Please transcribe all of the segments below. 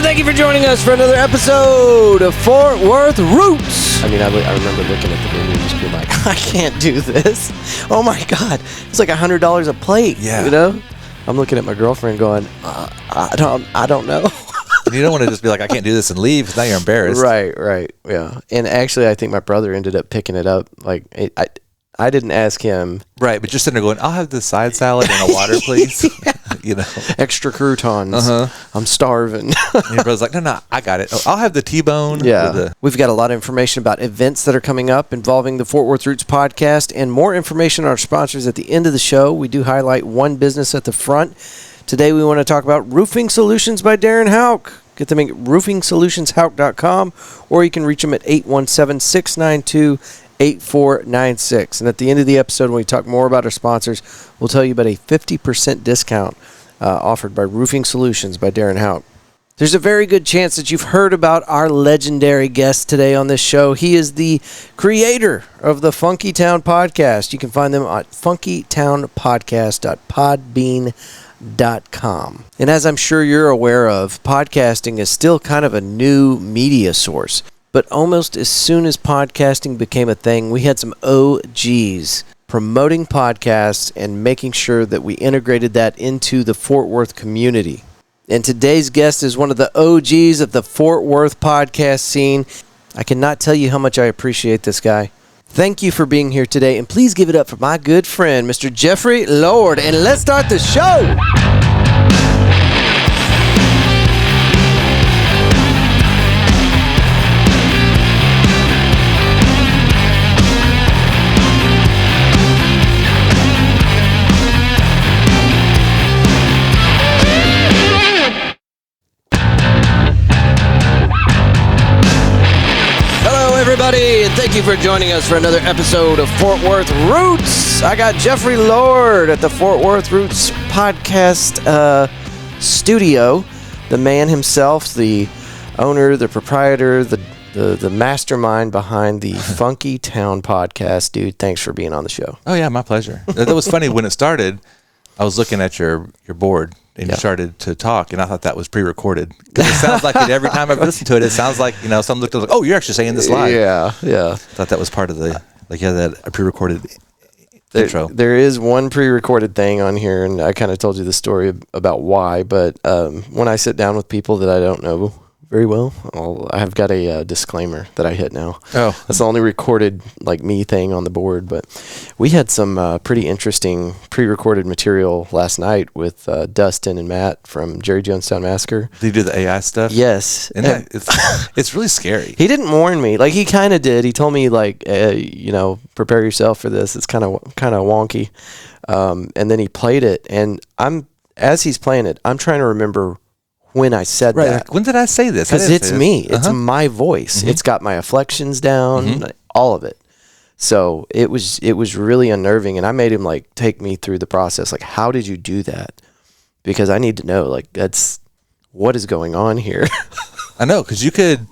and thank you for joining us for another episode of Fort Worth Roots. I mean, I remember looking at the menu and just being like, I can't do this. Oh my God. It's like $100 a plate. Yeah. You know? I'm looking at my girlfriend going, I don't know. You don't want to just be like, I can't do this and leave, because now you're embarrassed. Right. Yeah. And actually, I think my brother ended up picking it up. Like, I didn't ask him. Right, but you're sitting there going, I'll have the side salad and a water, please. Yeah. You know, extra croutons. I'm starving. And your brother's like, no, I got it. Oh, I'll have the T-bone. Yeah. We've got a lot of information about events that are coming up involving the Fort Worth Roots podcast and more information on our sponsors at the end of the show. We do highlight one business at the front. Today we want to talk about Roofing Solutions by Darren Houk. Get them at roofingsolutionshouk.com, or you can reach them at 817-692-8496. And at the end of the episode, when we talk more about our sponsors, we'll tell you about a 50% discount offered by Roofing Solutions by Darren Houk. There's a very good chance that you've heard about our legendary guest today on this show. He is the creator of the Funkytown Podcast. You can find them at funkytownpodcast.podbean.com. And as I'm sure you're aware of, podcasting is still kind of a new media source. But almost as soon as podcasting became a thing, we had some OGs promoting podcasts and making sure that we integrated that into the Fort Worth community. And today's guest is one of the OGs of the Fort Worth podcast scene. I cannot tell you how much I appreciate this guy. Thank you for being here today, and please give it up for my good friend, Mr. Jeffery Lord. And let's start the show. Everybody, and thank you for joining us for another episode of Fort Worth Roots. I got Jeffery Lord at the Fort Worth Roots podcast studio, the man himself, the owner, the proprietor, the mastermind behind the Funkytown Podcast. Dude, thanks for being on the show. Oh, yeah, my pleasure. That was funny. When it started, I was looking at your board, and you started to talk, and I thought that was pre-recorded. Because it sounds like it every time I've listened to it. It sounds like, someone looked at it like, oh, you're actually saying this live. Yeah. I thought that was part of the, that pre-recorded intro. There is one pre-recorded thing on here, and I kind of told you the story about why, but when I sit down with people that I don't know very well, I've got a disclaimer that I hit now. Oh. That's the only recorded, me thing on the board, but we had some pretty interesting pre-recorded material last night with Dustin and Matt from Jerry Jonestown Massacre. Did you do the AI stuff? Yes. And it's really scary. He didn't warn me. He kind of did. He told me, prepare yourself for this. It's kind of wonky. And then he played it, and as he's playing it, I'm trying to remember when I said that. When did I say this? Because it's me. It's my voice. Mm-hmm. It's got my inflections down, all of it. So it was really unnerving, and I made him take me through the process. How did you do that? Because I need to know. That's what is going on here. I know, because you could.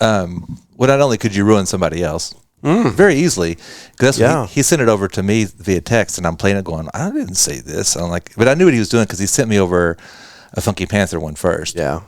Not only could you ruin somebody else very easily, because he sent it over to me via text, and I'm playing it, going, I didn't say this. I'm like, but I knew what he was doing because he sent me over a Funky Panther one first. Yeah.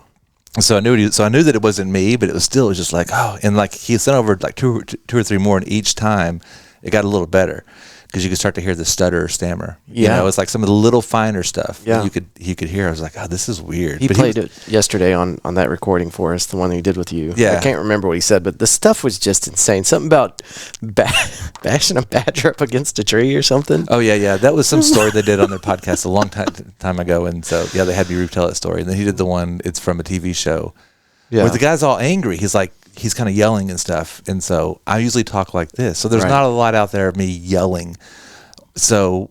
So I knew that it wasn't me, but it was just and he sent over two or three more, and each time it got a little better because you could start to hear the stutter or stammer. Yeah. It's some of the little finer stuff. Yeah. He could hear. I was like, oh, this is weird. He played it yesterday on that recording for us, the one that he did with you. Yeah. I can't remember what he said, but the stuff was just insane. Something about bashing a badger up against a tree or something. Oh, yeah. That was some story they did on their podcast a long time ago. And so, they had me retell that story. And then he did the one, it's from a TV show, where the guy's all angry. He's kind of yelling and stuff. And so I usually talk like this. So there's not a lot out there of me yelling. So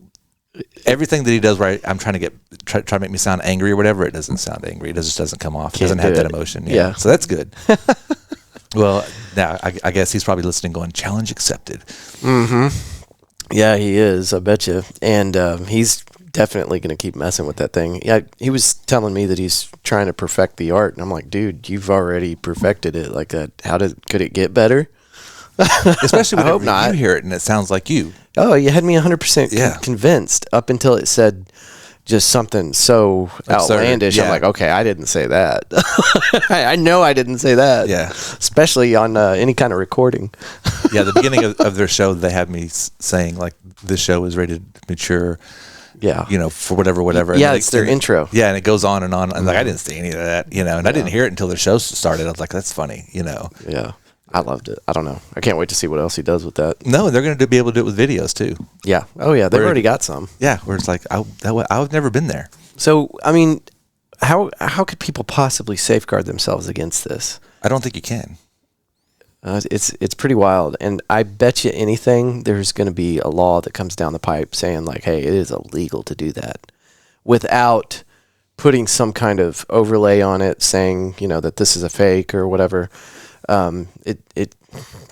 everything that he does, I'm trying to try to make me sound angry or whatever. It doesn't sound angry. It just doesn't come off. It doesn't have that emotion. Yeah. So that's good. Well, now I guess he's probably listening going, challenge accepted. Mm-hmm. Yeah, he is. I bet you. And he's definitely going to keep messing with that thing. Yeah, he was telling me that he's trying to perfect the art, and I'm like, dude, you've already perfected it like that. Could it get better? Especially when you hear it and it sounds like you. Oh, you had me 100% convinced up until it said just something so outlandish. Yeah. I'm like, okay, I didn't say that. I know I didn't say that. Yeah. Especially on any kind of recording. Yeah, the beginning of their show, they had me saying, like, this show is rated mature. Yeah. You know, for whatever. Yeah, it's their intro. Yeah, and it goes on. And like, I didn't see any of that, you know, and I didn't hear it until the show started. I was like, that's funny, you know. Yeah. I loved it. I don't know. I can't wait to see what else he does with that. No, they're going to be able to do it with videos, too. Yeah. Oh, yeah. They've already got some. Yeah, where it's like, I've never been there. So, I mean, how could people possibly safeguard themselves against this? I don't think you can. It's pretty wild. And I bet you anything there's going to be a law that comes down the pipe saying, like, hey, it is illegal to do that without putting some kind of overlay on it saying, you know, that this is a fake or whatever. I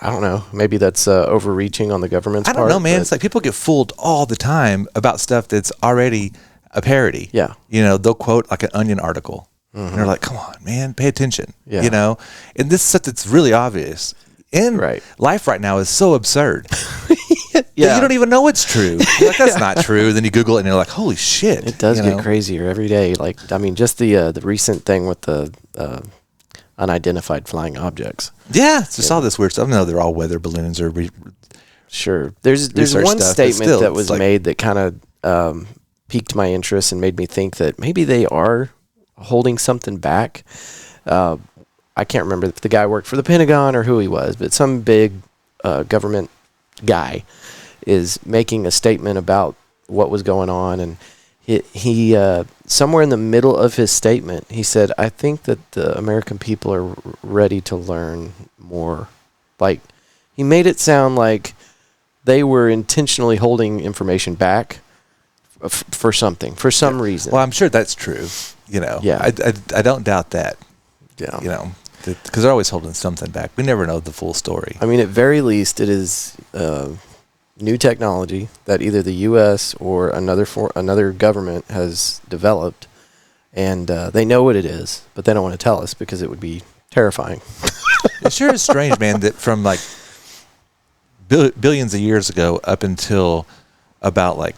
don't know. Maybe that's overreaching on the government's part. I don't know, man. It's like people get fooled all the time about stuff that's already a parody. Yeah. You know, they'll quote like an Onion article. Mm-hmm. And they're like, come on, man, pay attention. Yeah. You know? And this is stuff that's really obvious. And life right now is so absurd. Yeah. You don't even know it's true. You're like, that's not true. Then you Google it and you're like, holy shit. It does get crazier every day. Like, I mean, just the recent thing with the unidentified flying objects. Yeah, just all this weird stuff. No, they're all weather balloons or sure. There's one stuff, statement that was made that kind of piqued my interest and made me think that maybe they are holding something back. I can't remember if the guy worked for the Pentagon or who he was, but some big government guy is making a statement about what was going on, and he somewhere in the middle of his statement, he said, I think that the American people are ready to learn more. Like, he made it sound like they were intentionally holding information back for something, for some reason. Well, I'm sure that's true, you know. Yeah. I don't doubt that. Yeah. You know, because they're always holding something back. We never know the full story. I mean, at very least, it is new technology that either the U.S. or another government has developed, and they know what it is, but they don't want to tell us because it would be terrifying. It sure is strange, man, that from like billions of years ago up until about like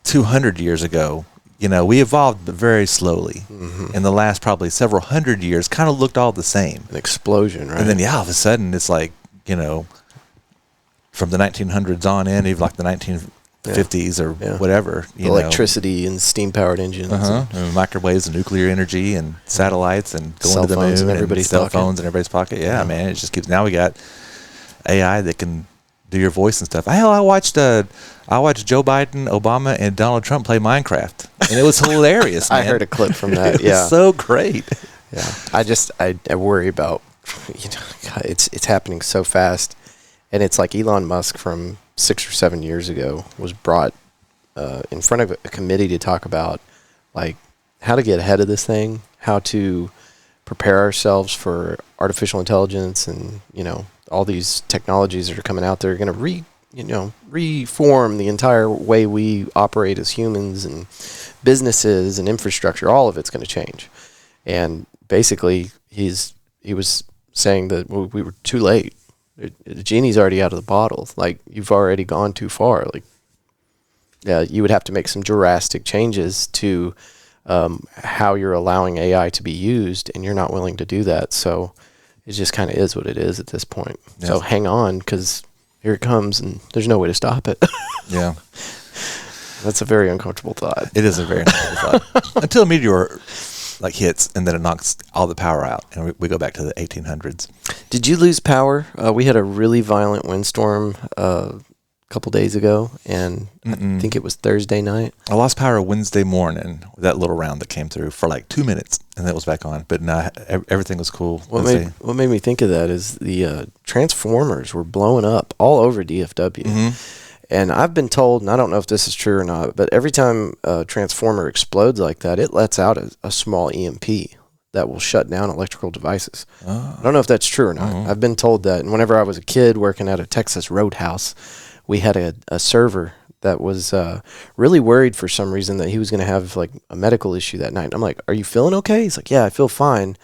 200 years ago, you know, we evolved but very slowly. Mm-hmm. In the last probably several hundred years, kind of looked all the same. An explosion, right? And then, all of a sudden, it's like, you know, from the 1900s on in, even like the 1950s or whatever. You electricity and steam-powered engines. And microwaves and nuclear energy and satellites and going to the moon and everybody's cell phones in everybody's pocket. Yeah, man, it just keeps. Now we got AI that can do your voice and stuff. Hell, I watched Joe Biden, Obama, and Donald Trump play Minecraft, and it was hilarious. Man. I heard a clip from that. It was so great. Yeah, I worry about, you know, God, it's happening so fast, and it's like Elon Musk from 6 or 7 years ago was brought in front of a committee to talk about like how to get ahead of this thing, how to prepare ourselves for artificial intelligence, and you know, all these technologies that are coming out there are going to reform the entire way we operate as humans and businesses and infrastructure. All of it's going to change. And basically, he was saying that we were too late. The genie's already out of the bottle. Like, you've already gone too far. Like, yeah, you would have to make some drastic changes to how you're allowing AI to be used, and you're not willing to do that. So it just kind of is what it is at this point. Yes. So hang on, because here it comes, and there's no way to stop it. Yeah. That's a very uncomfortable thought. It is a very uncomfortable thought. Until a meteor like hits, and then it knocks all the power out, and we go back to the 1800s. Did you lose power? We had a really violent windstorm a couple days ago, and I think it was Thursday night. I lost power Wednesday morning, that little round that came through for like 2 minutes, and then it was back on. But no, everything was cool. What made me think of that is the transformers were blowing up all over DFW. Mm-hmm. And I've been told, and I don't know if this is true or not, but every time a transformer explodes like that, it lets out a small EMP that will shut down electrical devices. I don't know if that's true or not. I've been told that. And whenever I was a kid working at a Texas Roadhouse, we had a server that was really worried for some reason that he was going to have like a medical issue that night. And I'm like, are you feeling okay? He's like, yeah, I feel fine,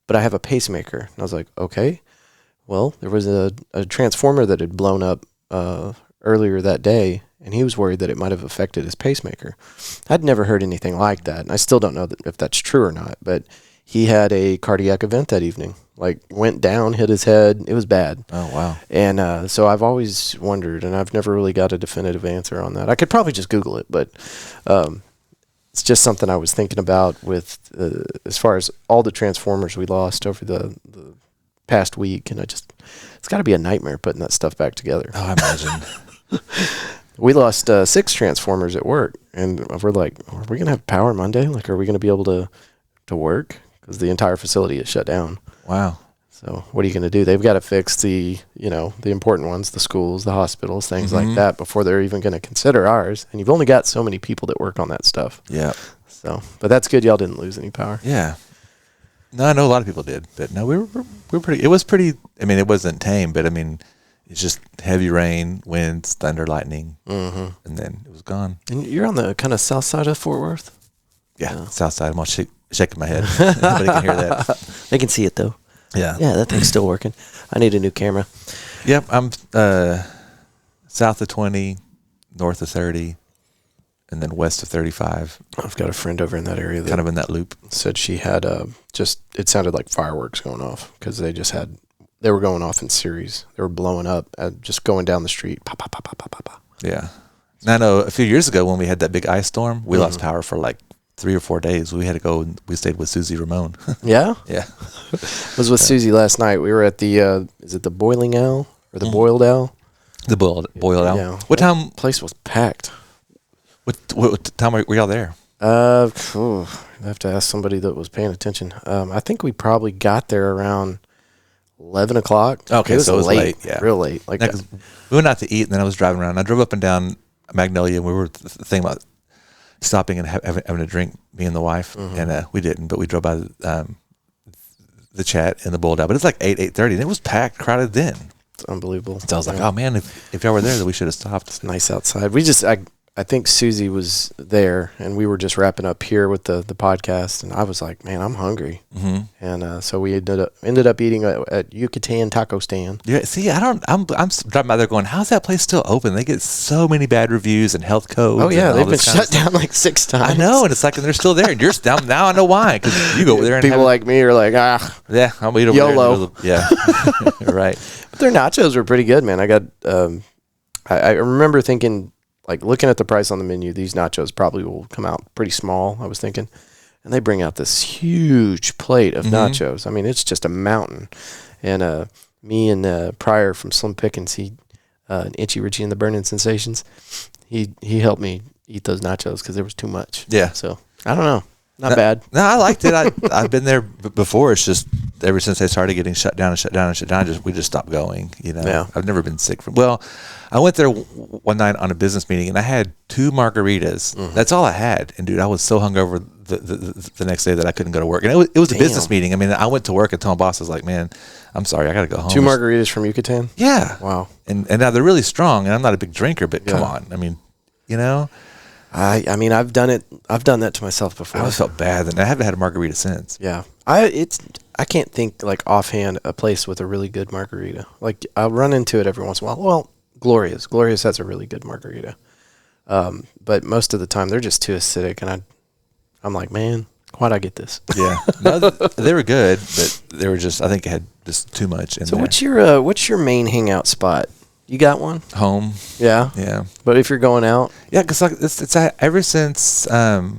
but I have a pacemaker. And I was like, okay. Well, there was a transformer that had blown up earlier that day, and he was worried that it might have affected his pacemaker. I'd never heard anything like that, and I still don't know if that's true or not, but he had a cardiac event that evening. Like, went down, hit his head. It was bad. Oh, wow. And so I've always wondered, and I've never really got a definitive answer on that. I could probably just Google it, but it's just something I was thinking about with as far as all the Transformers we lost over the past week, and it's got to be a nightmare putting that stuff back together. Oh, I imagine. We lost 6 Transformers at work, and we're like, are we going to have power Monday? Like, are we going to be able to work? Because the entire facility is shut down. Wow. So what are you going to do? They've got to fix the important ones, the schools, the hospitals, things like that before they're even going to consider ours. And you've only got so many people that work on that stuff. Yeah. So, but that's good. Y'all didn't lose any power. Yeah. No, I know a lot of people did, but no, we were pretty. It was pretty. I mean, it wasn't tame, but I mean, it's just heavy rain, winds, thunder, lightning, and then it was gone. And you're on the kind of south side of Fort Worth. Yeah, south side. I'm all shaking my head. Nobody can hear that. They can see it though. Yeah. Yeah, that thing's still working. I need a new camera. Yep, I'm south of 20, north of 30, and then west of 35. I've got a friend over in that area that kind of in that loop. Said she had it sounded like fireworks going off because they were going off in series. They were blowing up, just going down the street. Pop, pop, pop, pop, pop, pop, pop. Yeah. Now, I know a few years ago when we had that big ice storm, we lost power for like 3 or 4 days. We had to go and we stayed with Susie Ramon. Yeah? Yeah. Was with Susie last night. We were at the, is it the Boiling Owl or the Boiled Owl? The Boiled Owl. Yeah. What time? Place was packed. What time were y'all there? I have to ask somebody that was paying attention. I think we probably got there around 11 o'clock. Okay, so it was late. Yeah. Real late. Like, we went out to eat, and then I was driving around. I drove up and down Magnolia, and we were thinking about stopping and having a drink, me and the wife, and we didn't, but we drove by the Chat and the Boiled Owl. But it's like 8:30, and it was packed, crowded then. It's unbelievable. So I was like, oh, man, if y'all were there, then we should have stopped. It's nice outside. I think Susie was there, and we were just wrapping up here with the podcast, and I was like, man, I'm hungry. And so we ended up eating at Yucatan Taco Stand. Yeah, see, I'm driving by there going, how's that place still open? They get so many bad reviews and health codes. Oh, yeah, they've been shut down like 6 times. I know, and it's like, and they're still there, and you're down. Now I know why, because you go over there and people like me are like, yeah, I'll eat over YOLO. there. Yeah, right. But their nachos were pretty good, man. I got, I remember thinking, like, looking at the price on the menu, these nachos probably will come out pretty small, I was thinking. And they bring out this huge plate of nachos. I mean, it's just a mountain. And me and Pryor from Slim Pickens, Itchy Richie and the Burning Sensations, he helped me eat those nachos because there was too much. Yeah. So, I don't know. Not bad. No, I liked it. I've been there before. It's just ever since they started getting shut down, we just stopped going. Yeah. I've never been sick from. Well, I went there one night on a business meeting, and I had 2 margaritas. That's all I had. And dude, I was so hungover the next day that I couldn't go to work. And it was a business meeting. I mean, I went to work and told my boss, I was like, man, I'm sorry, I got to go home. 2 margaritas from Yucatan? Yeah. Wow. And now they're really strong, and I'm not a big drinker, but come on. I mean, I mean, I've done it. I've done that to myself before. I always felt bad, and I haven't had a margarita since. Yeah, I can't think like offhand a place with a really good margarita. Like I'll run into it every once in a while. Well, Gloria's has a really good margarita, but most of the time they're just too acidic, and I'm like, man, why'd I get this? Yeah, no, they were good, but they were just, I think, it had just too much in there. So what's your main hangout spot? You got one? Home. Yeah. Yeah. But if you're going out? Yeah, because like it's ever since I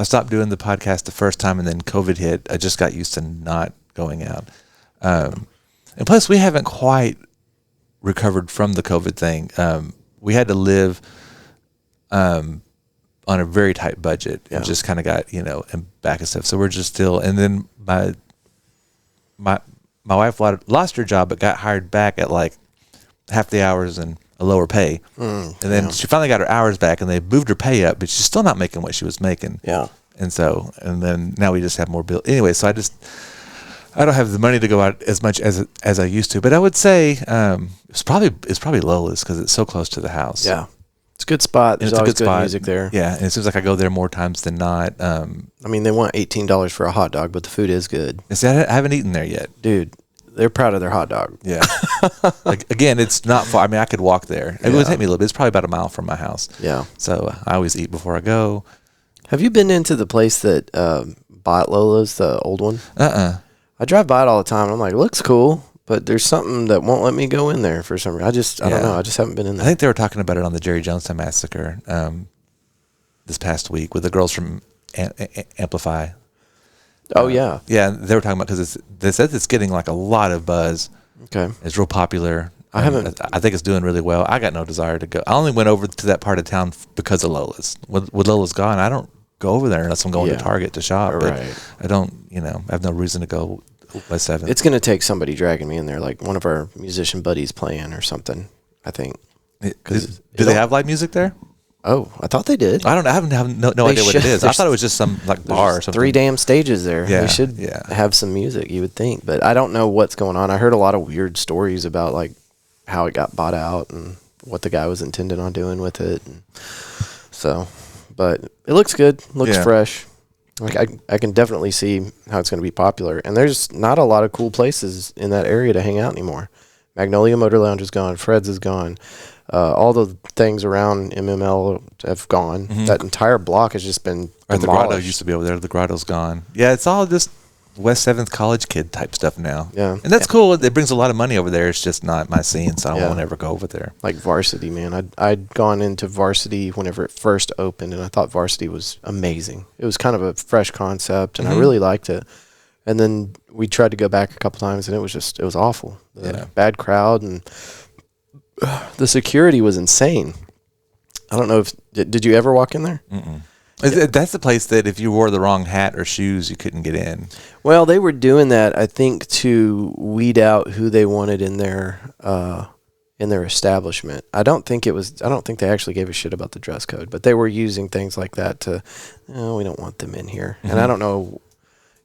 stopped doing the podcast the first time and then COVID hit, I just got used to not going out. And plus, we haven't quite recovered from the COVID thing. We had to live on a very tight budget and just kind of got, and back and stuff. So we're just still, and then my wife lost her job but got hired back at like half the hours and a lower pay. And then she finally got her hours back and they moved her pay up, but she's still not making what she was making. Yeah. And then now we just have more bills. Anyway, so I don't have the money to go out as much as I used to, but I would say it's probably Lola's because it's so close to the house. Yeah. It's a good spot. There's always good music there. Yeah. And it seems like I go there more times than not. I mean, they want $18 for a hot dog, but the food is good. See, I haven't eaten there yet. Dude, they're proud of their hot dog. Yeah. Like, again, it's not far. I mean, I could walk there. It would take me a little bit. It's probably about a mile from my house. Yeah. So I always eat before I go. Have you been into the place that bought Lola's, the old one? I drive by it all the time, and I'm like, it looks cool, but there's something that won't let me go in there for some reason. I don't know. I just haven't been in there. I think they were talking about it on the Jerry Jonestown Massacre this past week with the girls from Amplify. Oh, yeah. Yeah, they were talking about, because they said it's getting like a lot of buzz. Okay. It's real popular. I think it's doing really well. I got no desire to go. I only went over to that part of town because of Lola's. With Lola's gone, I don't go over there unless I'm going to Target to shop. Right. But I don't, I have no reason to go West 7th. It's going to take somebody dragging me in there, like one of our musician buddies playing or something, I think. Do they have live music there? Oh, I thought they did. I have no idea what it is. I thought it was just some like bar or something. 3 damn stages there. Yeah, they should have some music, you would think. But I don't know what's going on. I heard a lot of weird stories about like how it got bought out and what the guy was intending on doing with it. And so, but it looks good. Looks fresh. Like I can definitely see how it's going to be popular. And there's not a lot of cool places in that area to hang out anymore. Magnolia Motor Lounge is gone. Fred's is gone. All the things around MML have gone. Mm-hmm. That entire block has just been demolished. The Grotto used to be over there. The Grotto's gone. Yeah, it's all just West 7th college kid type stuff now. Yeah. And that's cool. It brings a lot of money over there. It's just not my scene, so I won't ever go over there. Like Varsity, man. I'd gone into Varsity whenever it first opened, and I thought Varsity was amazing. It was kind of a fresh concept, and I really liked it. And then we tried to go back a couple times, and it was awful. Bad crowd, and the security was insane. I don't know if did you ever walk in there? Mm-mm. That's the place that if you wore the wrong hat or shoes, you couldn't get in. Well, they were doing that, I think, to weed out who they wanted in their establishment. I don't think they actually gave a shit about the dress code, but they were using things like that to, we don't want them in here. Mm-hmm. And I don't know,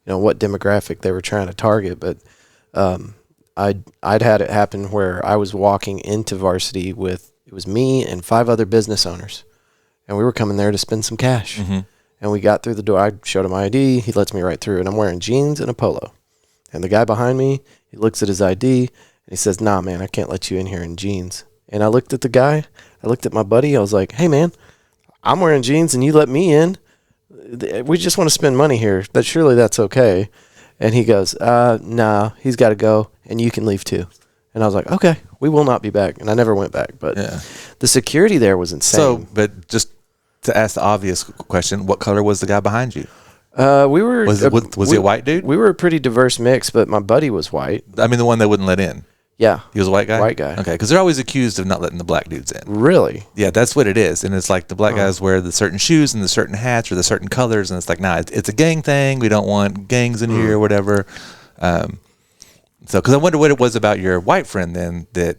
what demographic they were trying to target, but I'd had it happen where I was walking into Varsity it was me and 5 other business owners. And we were coming there to spend some cash. Mm-hmm. And we got through the door. I showed him my ID. He lets me right through. And I'm wearing jeans and a polo. And the guy behind me, he looks at his ID. And he says, nah, man, I can't let you in here in jeans. And I looked at the guy. I looked at my buddy. I was like, hey, man, I'm wearing jeans and you let me in. We just want to spend money here. Surely that's okay. And he goes, nah, he's got to go. And you can leave too. And I was like, okay, we will not be back. And I never went back. But the security there was insane. So, but just to ask the obvious question, what color was the guy behind you? Was he a white dude? We were a pretty diverse mix, but my buddy was white. I mean, the one they wouldn't let in. Yeah. He was a white guy? White guy. Okay, because they're always accused of not letting the black dudes in. Really? Yeah, that's what it is. And it's like the black guys wear the certain shoes and the certain hats or the certain colors. And it's like, nah, it's a gang thing. We don't want gangs in here or whatever. So, because I wonder what it was about your white friend then that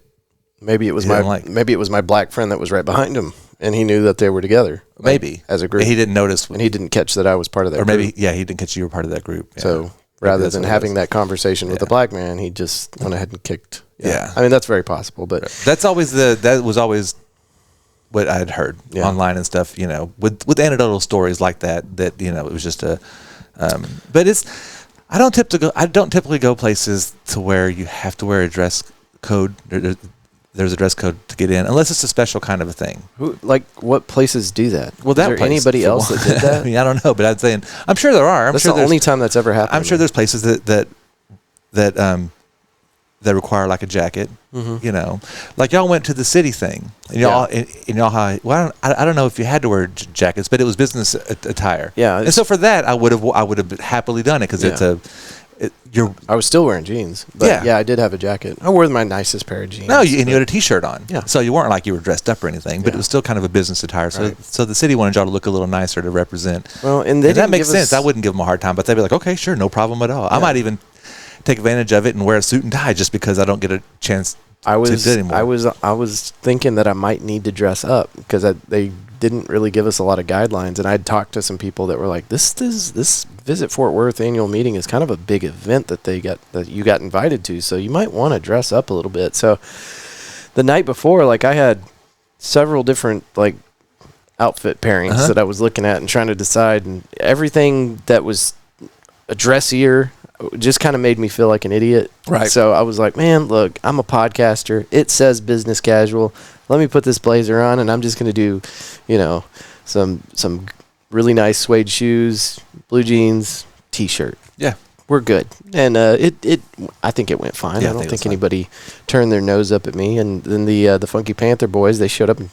maybe it was my black friend that was right behind him, and he knew that they were together. Maybe as a group, and he didn't notice, and he didn't catch that I was part of that. Or maybe group. he didn't catch you were part of that group. Yeah. So rather than having that conversation with the black man, he just went ahead and kicked. Yeah. I mean that's very possible, but that was always what I had heard online and stuff. With anecdotal stories like that it was just a. But it's. I don't typically go places to where you have to wear a dress code. There's a dress code to get in, unless it's a special kind of a thing. What places do that? Well, is there anybody else that did that? I mean, I don't know, but I'm saying I'm sure there are. That's the only time that's ever happened. I'm sure there's places that require like a jacket. Mm-hmm. Like y'all went to the city thing, and y'all I don't know if you had to wear jackets, but it was business attire. Yeah, and so for that I would have happily done it because I was still wearing jeans, but I did have a jacket. I wore my nicest pair of jeans. No, and you had a t-shirt on. Yeah, so you weren't like you were dressed up or anything, but it was still kind of a business attire. So the city wanted y'all to look a little nicer to represent. Well, and that makes sense. I wouldn't give them a hard time, but they'd be like, okay, sure, no problem at all. I might even take advantage of it and wear a suit and tie just because I don't get a chance to do it anymore. I was thinking that I might need to dress up because they didn't really give us a lot of guidelines, and I'd talked to some people that were like, this Visit Fort Worth annual meeting is kind of a big event that you got invited to, so you might want to dress up a little bit. So the night before, I had several different outfit pairings that I was looking at and trying to decide, and everything that was dressier. Just kind of made me feel like an idiot. Right. So I was like, man, look, I'm a podcaster. It says business casual. Let me put this blazer on, and I'm just going to do, some really nice suede shoes, blue jeans, T-shirt. Yeah. We're good. And I think it went fine. Yeah, I don't think anybody turned their nose up at me. And then the Funky Panther boys, they showed up in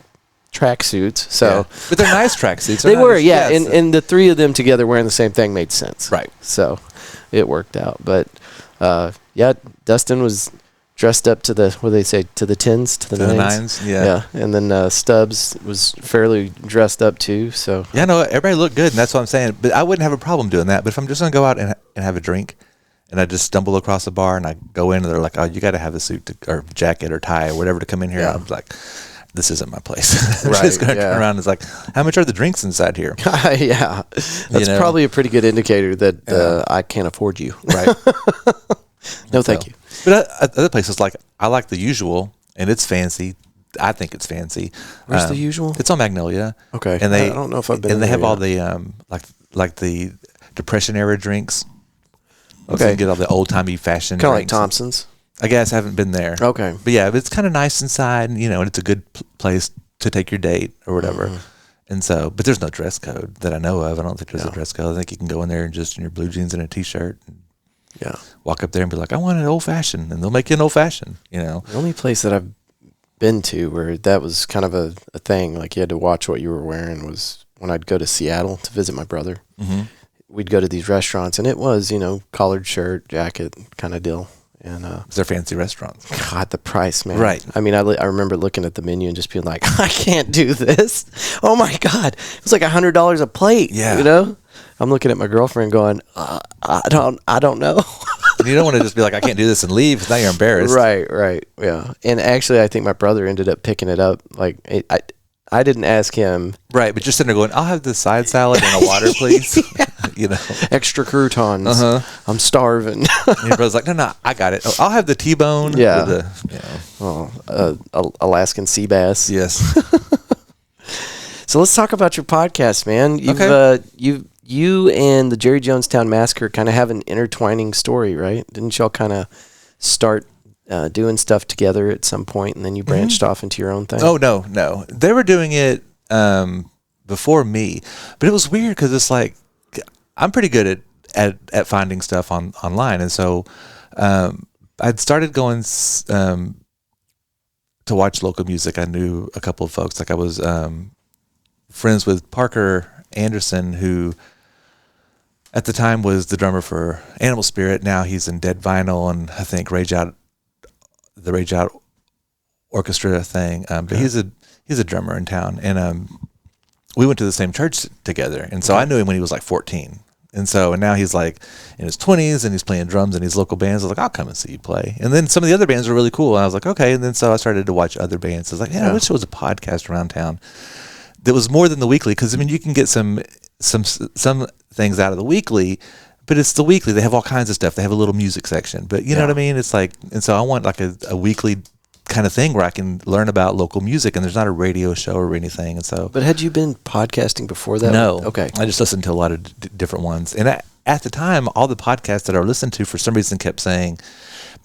tracksuits. So, yeah. But they're nice tracksuits. They were, yeah. And the three of them together wearing the same thing made sense. Right. So it worked out. But Dustin was dressed up to the, what do they say, to the tens, to the nines. Yeah. And then Stubbs was fairly dressed up too. So yeah, no, everybody looked good, and that's what I'm saying. But I wouldn't have a problem doing that. But if I'm just gonna go out and have a drink, and I just stumble across a bar and I go in and they're like, "Oh, you got to have a suit or jacket or tie or whatever to come in here," I'm like, "This isn't my place." I'm just gonna turn around and it's like, "How much are the drinks inside here?" Yeah, that's probably a pretty good indicator that I can't afford you. Right. No, thank you. But other places, like, I like the Usual, and it's fancy. I think it's fancy. Where's the Usual? It's on Magnolia. Okay. And I don't know if I've been. And they have yet. all the like the Depression era drinks. Okay. So you can get all the old timey fashion. Kind of like Thompson's. I guess I haven't been there. Okay. But yeah, it's kind of nice inside, and it's a good place to take your date or whatever. Mm-hmm. And so, but there's no dress code that I know of. I don't think there's a dress code. I think you can go in there and just in your blue jeans and a T-shirt. And walk up there and be like, "I want an old fashioned," and they'll make you an old fashioned. The only place that I've been to where that was kind of a thing, like you had to watch what you were wearing, was when I'd go to Seattle to visit my brother. Mm-hmm. We'd go to these restaurants, and it was, collared shirt, jacket kind of deal. And they're fancy restaurants. God, the price, man. Right. I mean, I remember looking at the menu and just being like, I can't do this. Oh my God, it was like $100 a plate. Yeah. I'm looking at my girlfriend going, I don't know. You don't want to just be like, I can't do this and leave, because now you're embarrassed. Right. Yeah. And actually, I think my brother ended up picking it up. Like, I didn't ask him. Right, but just sitting there going, "I'll have the side salad and a water, please." Extra croutons. I'm starving. And your brother's like, "No, I got it. I'll have the T-bone." Yeah. Alaskan sea bass. Yes. So let's talk about your podcast, man. You and the Jerry Jonestown Massacre kind of have an intertwining story, right? Didn't y'all kind of start doing stuff together at some point, and then you branched off into your own thing? Oh, no. They were doing it before me, but it was weird because it's like I'm pretty good at finding stuff online, and so I'd started going to watch local music. I knew a couple of folks. Like I was friends with Parker Anderson, who at the time was the drummer for Animal Spirit. Now he's in Dead Vinyl and I think the Rage Out Orchestra thing. But he's a drummer in town, and we went to the same church together. And so I knew him when he was like 14. And now he's like in his 20s and he's playing drums in these local bands. I was like, I'll come and see you play. And then some of the other bands were really cool. And I was like, okay. And then so I started to watch other bands. I was like, I wish there was a podcast around town that was more than the weekly. Because I mean, you can get some things out of the weekly, but it's the weekly. They have all kinds of stuff. They have a little music section, but you know what I mean? It's like, and so I want like a weekly kind of thing where I can learn about local music, and there's not a radio show or anything. And so, but had you been podcasting before that? No. Okay. I just listened to a lot of different ones. And at the time, all the podcasts that I listened to for some reason kept saying,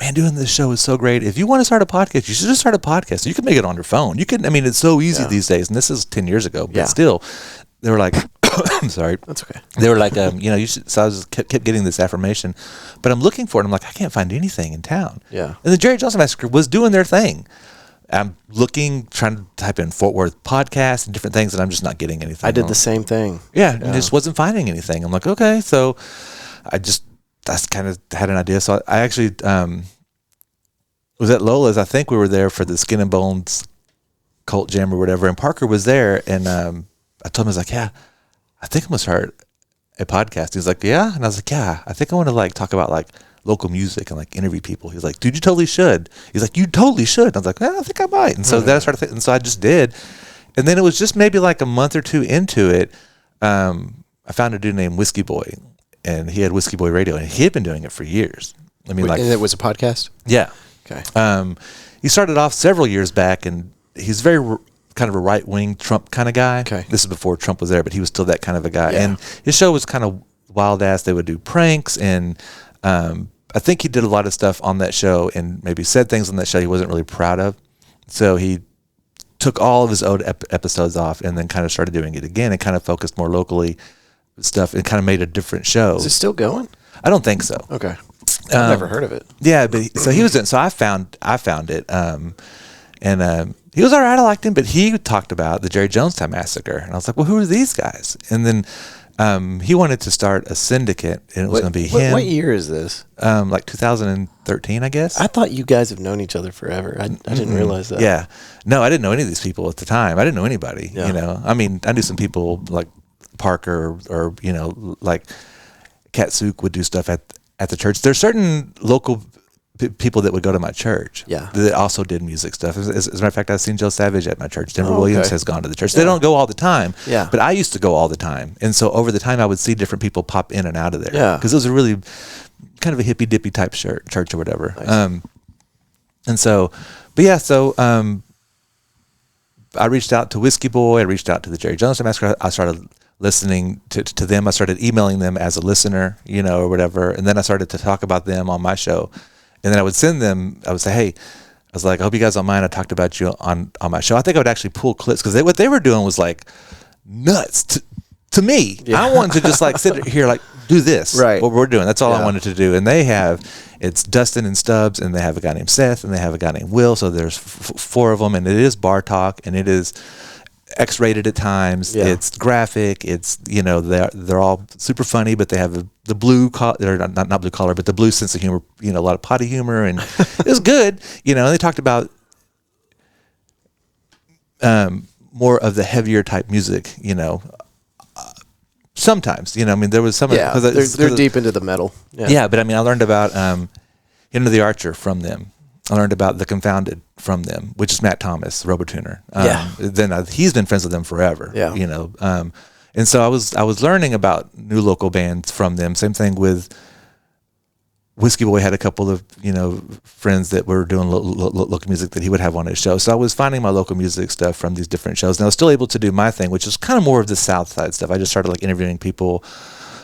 man, doing this show is so great. If you want to start a podcast, you should just start a podcast. You can make it on your phone. You can, I mean, it's so easy these days. And this is 10 years ago, but still, they were like, I'm sorry. That's okay. They were like, you should, so I was kept getting this affirmation, but I'm looking for it. I'm like, I can't find anything in town. Yeah. And the Jerry Jonestown Massacre was doing their thing. I'm looking, trying to type in Fort Worth podcast and different things, and I'm just not getting anything. I did the same thing. Yeah. And just wasn't finding anything. I'm like, okay. So that's kind of had an idea. So I actually, was at Lola's. I think we were there for the Skin and Bones Cult Jam or whatever. And Parker was there. And, I told him, I was like, yeah, I think I'm going to start a podcast. He was like, yeah. And I was like, yeah, I think I want to like talk about like local music and like interview people. He's like, dude, you totally should. He's like, you totally should. And I was like, I think I might. And so then I started thinking, and so I just did. And then it was just maybe like a month or two into it. I found a dude named Whiskey Boy, and he had Whiskey Boy Radio, and he had been doing it for years. I mean, and it was a podcast? Yeah. Okay. He started off several years back, and he's very kind of a right-wing Trump kind of guy. Okay. This is before Trump was there, but he was still that kind of a guy. Yeah. And his show was kind of wild ass. They would do pranks, and I think he did a lot of stuff on that show and maybe said things on that show he wasn't really proud of. So he took all of his old episodes off and then kind of started doing it again and kind of focused more locally stuff and kind of made a different show. Is it still going? I don't think so. Okay. I've never heard of it. Yeah, but so he was in. So I found it, and he was all right. I liked him, but he talked about the Jerry Jonestown massacre, and I was like, "Well, who are these guys?" And then he wanted to start a syndicate, and it was going to be him. What year is this? Like 2013, I guess. I thought you guys have known each other forever. I didn't realize that. Yeah, no, I didn't know any of these people at the time. I didn't know anybody. Yeah. You know, I mean, I knew some people like Parker or you know, like Kat Houk would do stuff at the church. There's certain local people that would go to my church that also did music stuff. As a matter of fact, I've seen Joe Savage at my church. Denver Williams has gone to the church. They don't go all the time, but I used to go all the time. And so over the time, I would see different people pop in and out of there because it was a really kind of a hippy-dippy type church or whatever. Nice. And so, but yeah, so I reached out to Whiskey Boy. I reached out to the Jerry Jonestown Massacre. I started listening to them. I started emailing them as a listener, you know, or whatever. And then I started to talk about them on my show. And then I would send them, I would say, hey, I was like, I hope you guys don't mind. I talked about you on my show. I think I would actually pull clips because what they were doing was like nuts to me. Yeah. I wanted to just like sit here, like do this, right? What we're doing. That's all I wanted to do. And it's Dustin and Stubbs, and they have a guy named Seth, and they have a guy named Will. So there's four of them, and it is bar talk, and it is X-rated at times. Yeah. It's graphic. It's, you know, they're all super funny, but they have the blue they're not blue collar, but the blue sense of humor. You know, a lot of potty humor, and it was good. You know, and they talked about more of the heavier type music. You know, sometimes. You know, I mean, there was some. Yeah, they're deep into the metal. Yeah, but I mean, I learned about Into the Archer from them. I learned about The Confounded from them, which is Matt Thomas, Robotuner. Then he's been friends with them forever. Yeah. You know, and so I was learning about new local bands from them. Same thing with Whiskey Boy had a couple of, you know, friends that were doing local music that he would have on his show. So I was finding my local music stuff from these different shows, and I was still able to do my thing, which is kind of more of the South Side stuff. I just started like interviewing people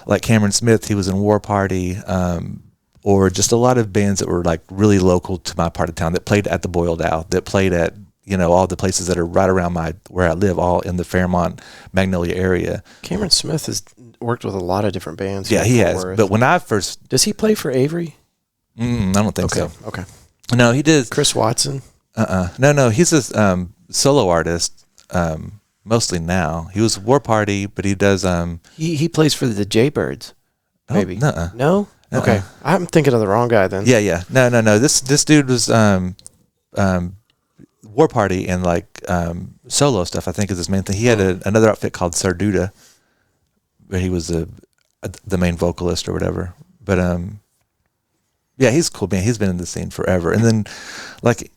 like Cameron Smith. He was in War Party. Or just a lot of bands that were like really local to my part of town that played at the Boiled Owl, that played at, you know, all the places that are right around where I live, all in the Fairmont, Magnolia area. Cameron Smith has worked with a lot of different bands. Yeah, he has. But when I first... Does he play for Avery? I don't think so. Okay. No, he did. Chris Watson? No, he's a solo artist, mostly now. He was War Party, but he does... He plays for the Jaybirds, maybe. Oh, No? Okay, I'm thinking of the wrong guy then. Yeah. No. This dude was War Party and like solo stuff. I think is his main thing. He had another outfit called Sarduda, where he was the main vocalist or whatever. But yeah, he's cool, man. He's been in the scene forever. And then like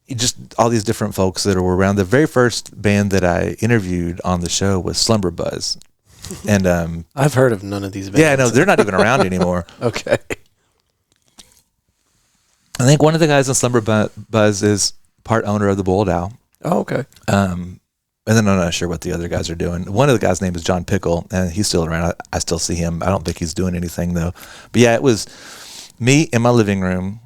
just all these different folks that were around. The very first band that I interviewed on the show was Slumber Buzz. And I've heard of none of these bands. Yeah, no, they're not even around anymore. Okay. I think one of the guys in Slumber Buzz is part owner of the Boiled Owl. Oh, okay. And then I'm not sure what the other guys are doing. One of the guys' name is John Pickle, and he's still around. I still see him. I don't think he's doing anything though. But yeah, it was me in my living room.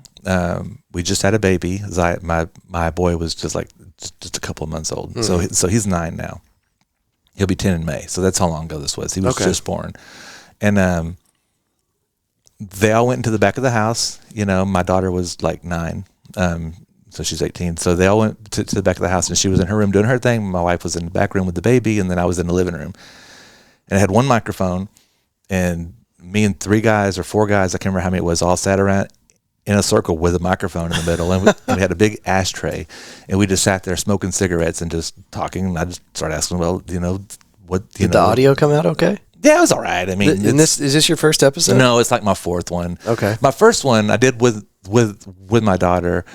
We just had a baby. My boy was just a couple of months old. Mm-hmm. So he's 9 now. He'll be 10 in May. So that's how long ago this was. He was just born. And they all went into the back of the house. You know, my daughter was like 9. So she's 18. So they all went to the back of the house, and she was in her room doing her thing. My wife was in the back room with the baby, and then I was in the living room. And I had one microphone, and me and 3 guys or 4 guys, I can't remember how many it was, all sat around in a circle with a microphone in the middle, and we had a big ashtray, and we just sat there smoking cigarettes and just talking. And I just started asking, well, you know, what did the audio come out okay? Yeah, it was all right. I mean, is this your first episode? No, it's like my 4th one. Okay, my first one I did with my daughter.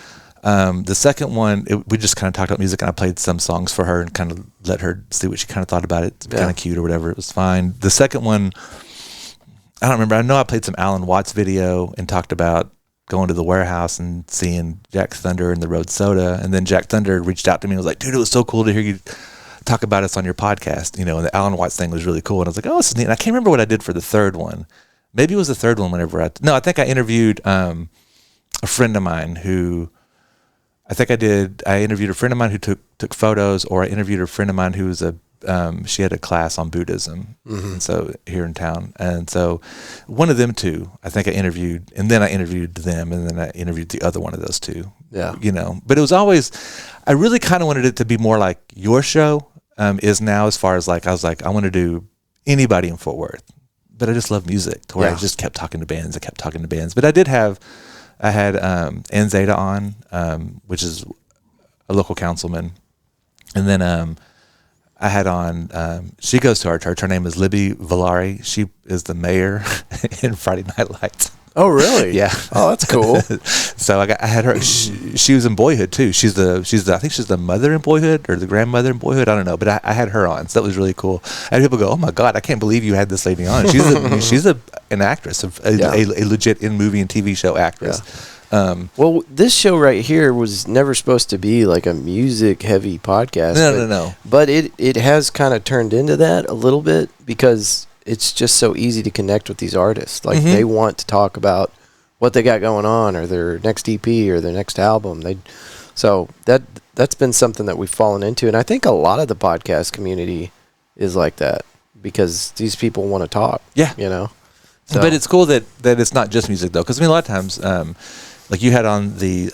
The second one, we just kind of talked about music, and I played some songs for her and kind of let her see what she kind of thought about it. Kind of cute or whatever. It was fine. The second one, I don't remember. I know I played some Alan Watts video and talked about going to the warehouse and seeing Jack Thunder and the Road Soda. And then Jack Thunder reached out to me and was like, dude, it was so cool to hear you talk about us on your podcast, and the Alan Watts thing was really cool. And I was like, oh, this is neat. And I can't remember what I did for the third one. Maybe it was the third one I think I interviewed a friend of mine who, I interviewed a friend of mine who took photos, or I interviewed a friend of mine who was she had a class on Buddhism, and so here in town. And so one of them two, I think I interviewed, and then I interviewed them, and then I interviewed the other one of those two. Yeah. But it was always, I really kind of wanted it to be more like your show is now, as far as I was like, I want to do anybody in Fort Worth, but I just love music to where I just kept talking to bands. But I had Ann Zeta on, which is a local councilman. And then I had on, she goes to our church. Her name is Libby Villari. She is the mayor in Friday Night Lights. Oh, really? Yeah. Oh, that's cool. So I had her. She was in Boyhood too. She's the I think she's the mother in Boyhood or the grandmother in Boyhood. I don't know, but I had her on, so that was really cool. And people go, "Oh my God, I can't believe you had this lady on." She's an actress, a legit in movie and TV show actress. Yeah. Well, this show right here was never supposed to be like a music-heavy podcast. No. But it has kind of turned into that a little bit because it's just so easy to connect with these artists. Like they want to talk about what they got going on, or their next EP, or their next album. So that's been something that we've fallen into, and I think a lot of the podcast community is like that because these people want to talk. Yeah, So. But it's cool that it's not just music though, because a lot of times, like you had on the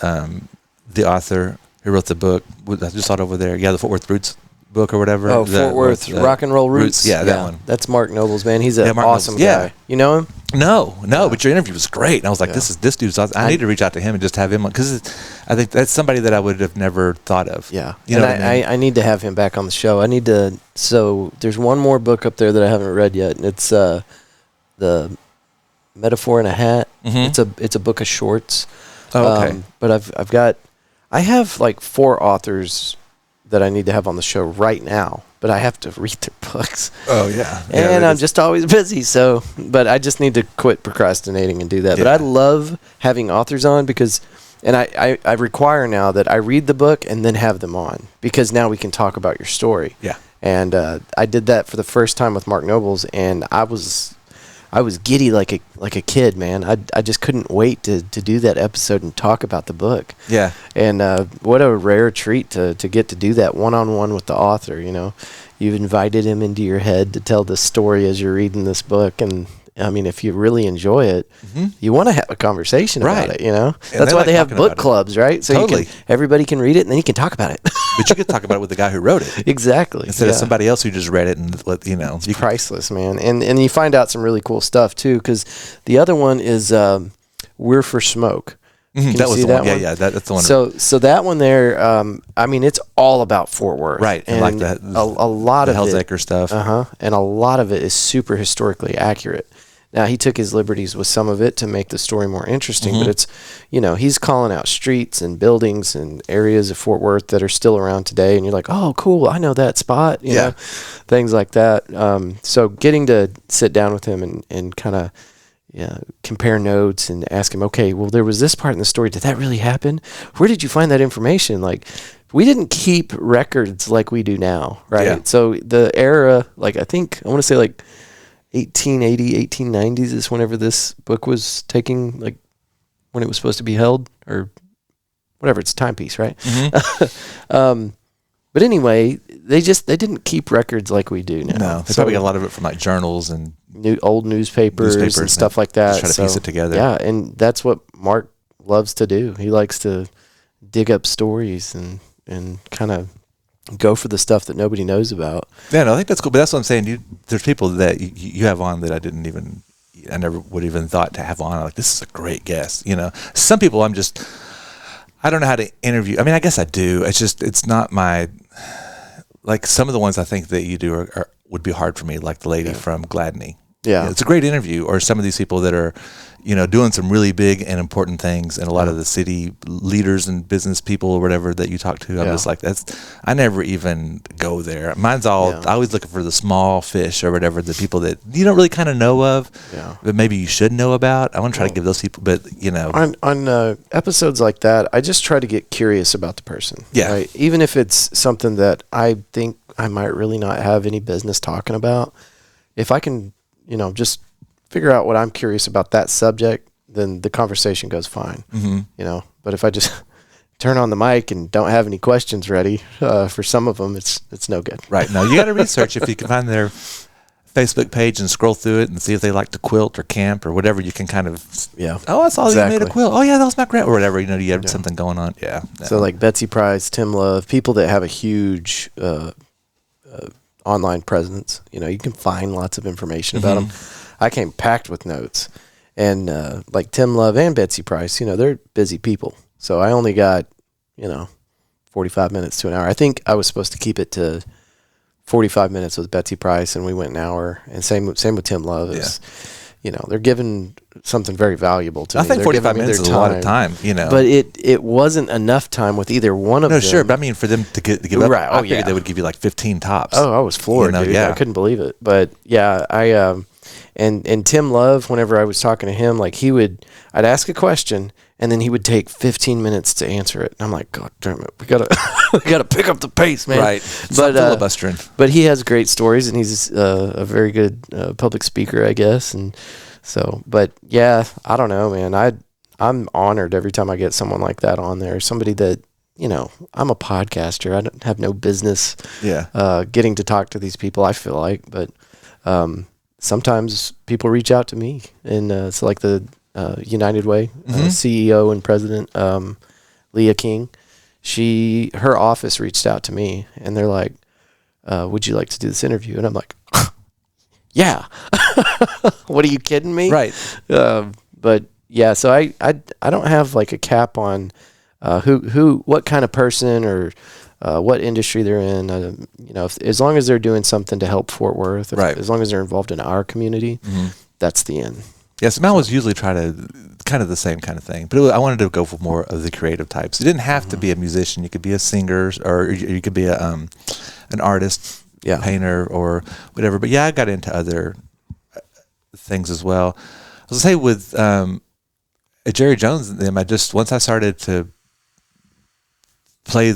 author who wrote the book. I just saw it over there. Yeah, the Fort Worth Roots book or whatever. Oh, Fort Worth Rock and Roll Roots. Yeah, that one. That's Mark Nobles, man. He's an awesome guy. You know him? No, but your interview was great. And I was like, this dude's awesome. I need to reach out to him and just have him on, because I think that's somebody that I would have never thought of. Yeah. I need to have him back on the show. So there's one more book up there that I haven't read yet, and it's the Metaphor in a Hat. It's a book of shorts. Oh, okay. But I have like 4 authors that I need to have on the show right now, but I have to read their books. Oh, yeah. And I'm just always busy, but I just need to quit procrastinating and do that. Yeah. But I love having authors on because, and I require now that I read the book and then have them on, because now we can talk about your story. Yeah. And I did that for the first time with Mark Nobles, and I was giddy like a kid, man. I just couldn't wait to do that episode and talk about the book. Yeah. And what a rare treat to get to do that one-on-one with the author, You've invited him into your head to tell the story as you're reading this book. And, I mean, if you really enjoy it, you want to have a conversation about it, That's why they have book clubs, right? So everybody can read it, and then you can talk about it. But you could talk about it with the guy who wrote it. Exactly. Instead of somebody else who just read it and It's priceless, man. And you find out some really cool stuff, too, because the other one is We're for Smoke. That was the one. Yeah, that's the one. So that one there, I mean, it's all about Fort Worth. Right. And like that. A lot of Hell's Acre stuff. And a lot of it is super historically accurate. Now, he took his liberties with some of it to make the story more interesting, but it's, he's calling out streets and buildings and areas of Fort Worth that are still around today, and you're like, oh, cool, I know that spot, you know, things like that. So getting to sit down with him and kind of compare notes and ask him, okay, well, there was this part in the story. Did that really happen? Where did you find that information? Like, we didn't keep records like we do now, right? Yeah. So the era, like, I want to say like 1880, 1890s is whenever this book was taking, like, when it was supposed to be held, or whatever, it's a timepiece, right? But anyway, they didn't keep records like we do now. No, they probably got a lot of it from like journals and old newspapers and stuff like that. Just try to piece it together. Yeah, and that's what Mark loves to do. He likes to dig up stories and kind of go for the stuff that nobody knows about. Yeah, no, I think that's cool. But that's what I'm saying. There's people that you have on that I never would even thought to have on. Like, this is a great guest. Some people I don't know how to interview. I mean, I guess I do. It's not my, like, some of the ones I think that you do would be hard for me, like the lady from Gladney. Yeah. It's a great interview. Or some of these people that are, doing some really big and important things, and a lot of the city leaders and business people or whatever that you talk to, I'm just like, I never even go there. Mine's all, I always looking for the small fish or whatever, the people that you don't really kind of know of, but maybe you should know about. I want to try to give those people, but on episodes like that, I just try to get curious about the person. Yeah. Right? Even if it's something that I think I might really not have any business talking about, if I can, just figure out what I'm curious about that subject, then the conversation goes fine. But if I just turn on the mic and don't have any questions ready, for some of them, it's no good. Right. No, you got to research. If you can find their Facebook page and scroll through it and see if they like to quilt or camp or whatever, you can kind of, oh, I saw you made a quilt. Oh, yeah, that was my grant or whatever. You have something going on. Yeah. So like Betsy Price, Tim Love, people that have a huge online presence, you can find lots of information about them. I came packed with notes. And like Tim Love and Betsy Price, they're busy people. So I only got, 45 minutes to an hour. I think I was supposed to keep it to 45 minutes with Betsy Price, and we went an hour. And same with Tim Love. They're giving something very valuable to me. I think 45 minutes is a lot of time, But it wasn't enough time with either one of them. No, sure. But I mean, for them to give up, I figured they would give you like 15 tops. Oh, I was floored, dude. I couldn't believe it. But yeah, And Tim Love, whenever I was talking to him, like I'd ask a question and then he would take 15 minutes to answer it. And I'm like, God damn it, we gotta pick up the pace, man. Right. But filibustering. But he has great stories, and he's a very good public speaker, I guess. And so, but yeah, I don't know, man. I'm honored every time I get someone like that on there. Somebody that, I'm a podcaster. I don't have no business getting to talk to these people, I feel like. But sometimes people reach out to me, and so like the United Way CEO and president, Leah King, her office reached out to me, and they're like, would you like to do this interview? And I'm like, yeah. What, are you kidding me? Right. But yeah, so I don't have like a cap on what kind of person or what industry they're in. As long as they're doing something to help Fort Worth, as long as they're involved in our community, that's the end. Yeah, so I was usually try to kind of the same kind of thing, but I wanted to go for more of the creative types. It didn't have to be a musician. You could be a singer, or you could be an artist, painter, or whatever. But yeah, I got into other things as well. I was gonna say with Jerry Jones and them, once I started to play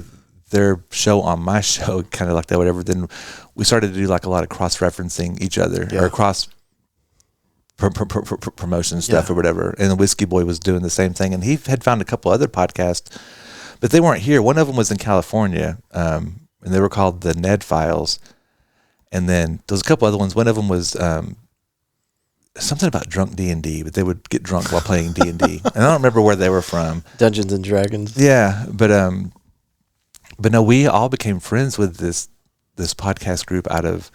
their show on my show, kind of like that, whatever, then we started to do like a lot of cross-referencing each other, or cross promotion stuff or whatever. And the Whiskey Boy was doing the same thing, and he had found a couple other podcasts, but they weren't here. One of them was in California, and they were called the Ned Files. And then there was a couple other ones. One of them was something about drunk D&D, but they would get drunk while playing D&D. And I don't remember where they were from. Dungeons and Dragons. Yeah, but no, we all became friends with this podcast group out of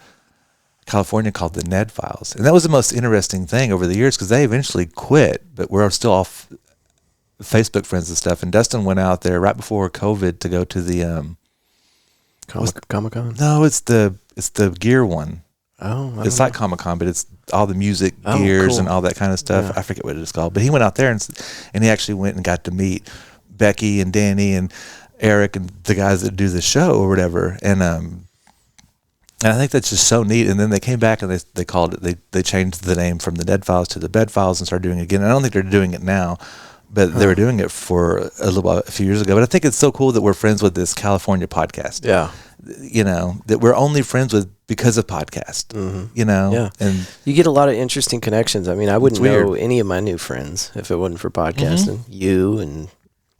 California called the Ned Files. And that was the most interesting thing over the years, because they eventually quit, but we're still all Facebook friends and stuff. And Dustin went out there right before COVID to go to the Comic-Con? No, it's the gear one. Oh, it's like Comic-Con, but it's all the music gears and all that kind of stuff. Yeah. I forget what it is called, but he went out there and he actually went and got to meet Becky and Danny and Eric and the guys that do the show or whatever. And I think that's just so neat. And then they came back and they called it, they changed the name from the Dead Files to the Bed Files and started doing it again. And I don't think they're doing it now, but they were doing it for a few years ago. But I think it's so cool that we're friends with this California podcast. Yeah. That we're only friends with because of podcast, Yeah. And you get a lot of interesting connections. I mean, I wouldn't know any of my new friends if it wasn't for podcasting. You and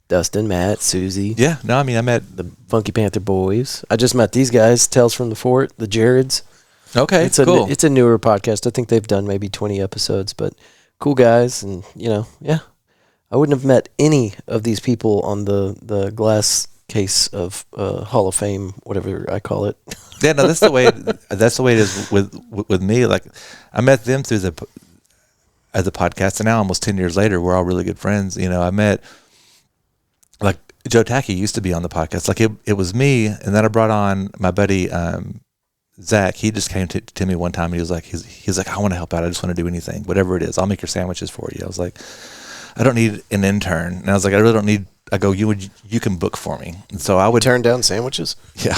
Dustin, Matt, Susie. Yeah. No, I mean, I met the Funky Panther boys. I just met these guys, Tales from the Fort, the Jareds. Okay, cool. It's a newer podcast. I think they've done maybe 20 episodes, but cool guys. And, I wouldn't have met any of these people on the glass case of Hall of Fame, whatever I call it. Yeah, no, that's the way it is with me. Like, I met them through the podcast, and now almost 10 years later, we're all really good friends. I met, like, Joe Tacky used to be on the podcast. Like, it was me, and then I brought on my buddy Zach, he just came to me one time. And he was like, he's like, I want to help out. I just want to do anything, whatever it is. I'll make your sandwiches for you. I was like, I don't need an intern. And I was like, I really don't need. I go, you can book for me. And so I would turn down sandwiches. Yeah.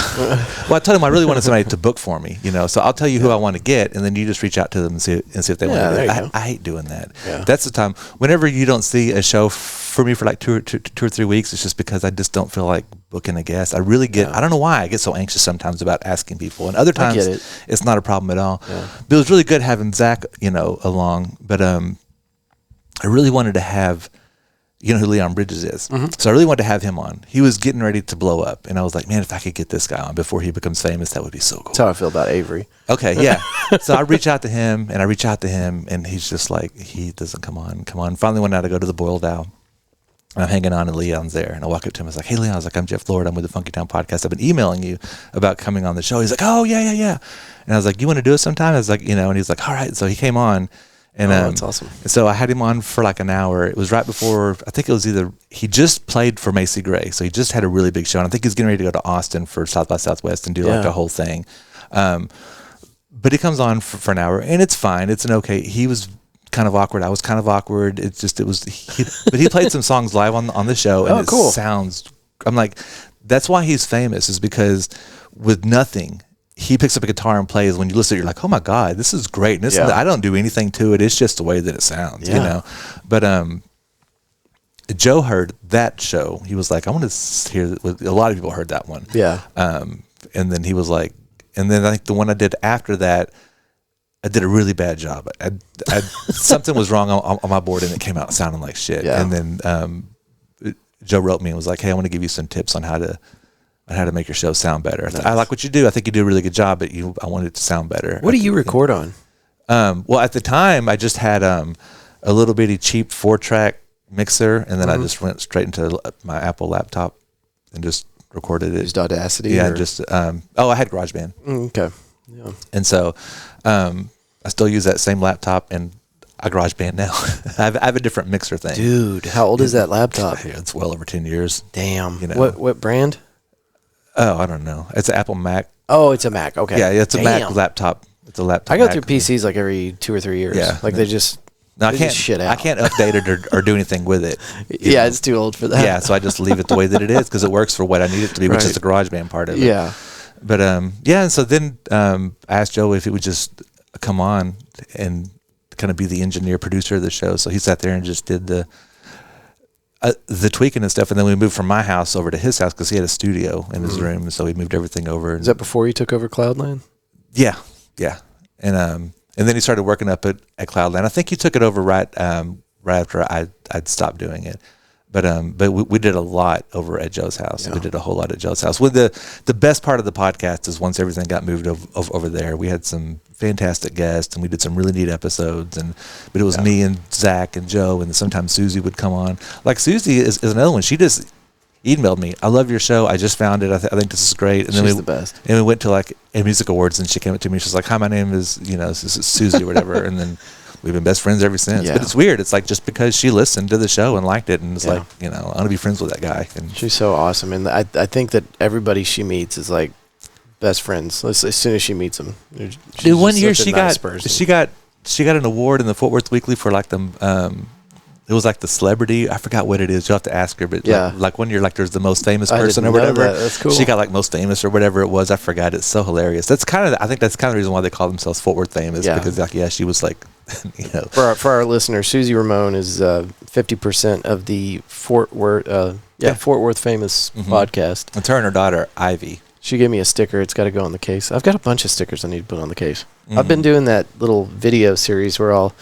Well, I told him I really wanted somebody to book for me, So I'll tell you who I want to get, and then you just reach out to them and see if they want to do it. I hate doing that. Yeah. That's the time. Whenever you don't see a show for me for like two or 3 weeks, it's just because I just don't feel like booking a guest. I really get. I don't know why I get so anxious sometimes about asking people, and other times it's not a problem at all. Yeah. But it was really good having Zach, along. But I really wanted to have. You know who Leon Bridges is. Mm-hmm. So I really wanted to have him on. He was getting ready to blow up. And I was like, man, if I could get this guy on before he becomes famous, that would be so cool. That's how I feel about Avery. Okay, yeah. So I reach out to him, and he's just like, he doesn't come on. Finally one night I go to the Boiled Owl. I'm hanging on, and Leon's there. And I walk up to him. I was like, hey, Leon. I was like, I'm Jeff Lord. I'm with the Funkytown Podcast. I've been emailing you about coming on the show. He's like, oh, yeah. And I was like, you want to do it sometime? I was like, and he's like, all right. So he came on. And that's awesome. So I had him on for like an hour. It was right before, I think it was either, he just played for Macy Gray. So he just had a really big show. And I think he's getting ready to go to Austin for South by Southwest and do like a whole thing. But he comes on for an hour, and it's fine. It's an okay. He was kind of awkward. I was kind of awkward. But he played some songs live on the show. And cool. Sounds, I'm like, that's why he's famous, is because with nothing, he picks up a guitar and plays. When you listen, you're like, oh my God, this is great. And I don't do anything to it. It's just the way that it sounds, But Joe heard that show. He was like, I want to hear, a lot of people heard that one. Yeah. And then he was like, and then I think the one I did after that, I did a really bad job. Something was wrong on my board, and it came out sounding like shit. Yeah. And then Joe wrote me and was like, hey, I want to give you some tips on how to make your show sound better. Nice. I like what you do. I think you do a really good job, but I want it to sound better. What do you record on? Well, at the time, I just had a little bitty cheap 4-track mixer, and then I just went straight into my Apple laptop and just recorded it. Used Audacity? Yeah, I had GarageBand. Okay. Yeah. And so I still use that same laptop, and I GarageBand now. I have a different mixer thing. Dude, how old is that laptop? Yeah, it's well over 10 years. Damn. What brand? Oh, I don't know. It's an Apple Mac. Oh, it's a Mac. Okay. Yeah, it's a Mac laptop. It's a laptop. I go through PCs like every 2 or 3 years. Yeah. Like they just shit out. I can't update it or do anything with it. Yeah, it's too old for that. Yeah, so I just leave it the way that it is because it works for what I need it to be, which is the GarageBand part of it. Yeah. But and so then I asked Joe if he would just come on and kind of be the engineer producer of the show. So he sat there and just did the tweaking and stuff, and then we moved from my house over to his house because he had a studio in his room, so we moved everything over. Is that before you took over Cloudland? Yeah, and then he started working up at Cloudland. I think he took it over right after I'd stopped doing it, but we did a lot over at Joe's house. Yeah. We did a whole lot at Joe's house. Well, the best part of the podcast is once everything got moved over there, we had some fantastic guests, and we did some really neat episodes. But it was me and Zach and Joe, and sometimes Susie would come on. Like Susie is another one. She just emailed me, I love your show. I just found it. I think this is great. And She's the best. And we went to like a music awards, and she came up to me. She's like, hi, my name is this is Susie or whatever. And then we've been best friends ever since. Yeah. But it's weird. It's like just because she listened to the show and liked it, and it's like, I want to be friends with that guy. And she's so awesome. And I think that everybody she meets is like best friends as soon as she meets them. Dude, one year she got an award in the Fort Worth Weekly for like it was like the celebrity. I forgot what it is. You'll have to ask her. But like one year, like there's the most famous person or whatever. That's cool. She got like most famous or whatever it was. I forgot. It's so hilarious. I think that's kind of the reason why they call themselves Fort Worth famous because she was like, For our listeners, Susie Ramone is 50% of the Fort Worth famous podcast. It's her and her daughter Ivy. She gave me a sticker. It's got to go on the case. I've got a bunch of stickers I need to put on the case. I've been doing that little video series where I'll,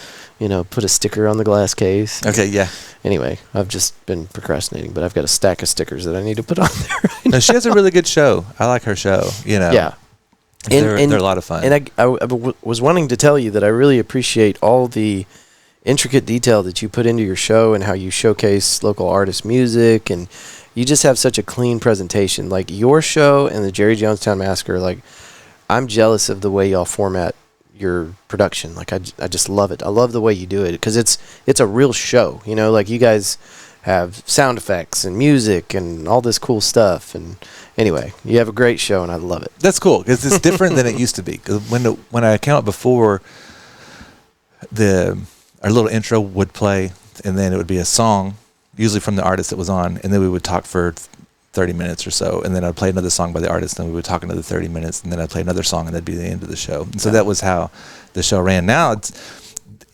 put a sticker on the glass case. Okay, yeah. Anyway, I've just been procrastinating, but I've got a stack of stickers that I need to put on there right now. She has a really good show. I like her show, Yeah. They're a lot of fun. And I was wanting to tell you that I really appreciate all the intricate detail that you put into your show and how you showcase local artist music, and you just have such a clean presentation. Like your show and the Jerry Jonestown Massacre, like I'm jealous of the way y'all format your production. Like I just love it. I love the way you do it because it's a real show. Like you guys have sound effects and music and all this cool stuff. And anyway, you have a great show, and I love it. That's cool because it's different than it used to be. Because when I came out before, our little intro would play, and then it would be a song, usually from the artist that was on, and then we would talk for 30 minutes or so, and then I'd play another song by the artist, and we would talk another 30 minutes, and then I'd play another song, and that'd be the end of the show. And so that was how the show ran. Now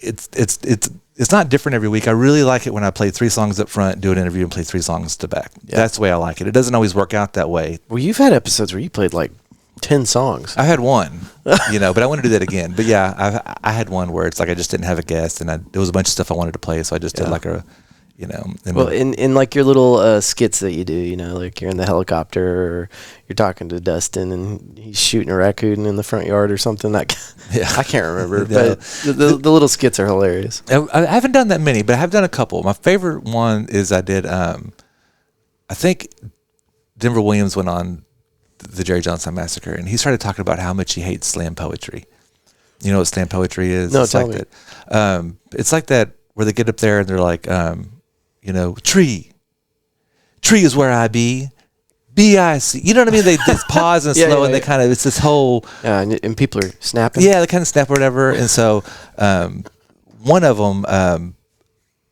it's not different every week. I really like it when I play 3 songs up front, do an interview, and play 3 songs to back. Yeah. That's the way I like it. It doesn't always work out that way. Well, you've had episodes where you played like 10 songs. I had one, but I want to do that again. But yeah, I had one where it's like I just didn't have a guest, and there was a bunch of stuff I wanted to play, so I just did like a, Well, in like your little skits that you do, like you're in the helicopter, or you're talking to Dustin, and he's shooting a raccoon in the front yard or something. I can't remember, but the little skits are hilarious. I haven't done that many, but I have done a couple. My favorite one is I did, I think Denver Williams went on the Jerry Johnson Massacre, and he started talking about how much he hates slam poetry. You know what slam poetry is? No, tell me. That. It's like that where they get up there and they're like, tree is where I be. B-I-C. You know what I mean? They just pause and slow, and they kind of, it's this whole... and people are snapping. Yeah, they kind of snap or whatever. And so one of them,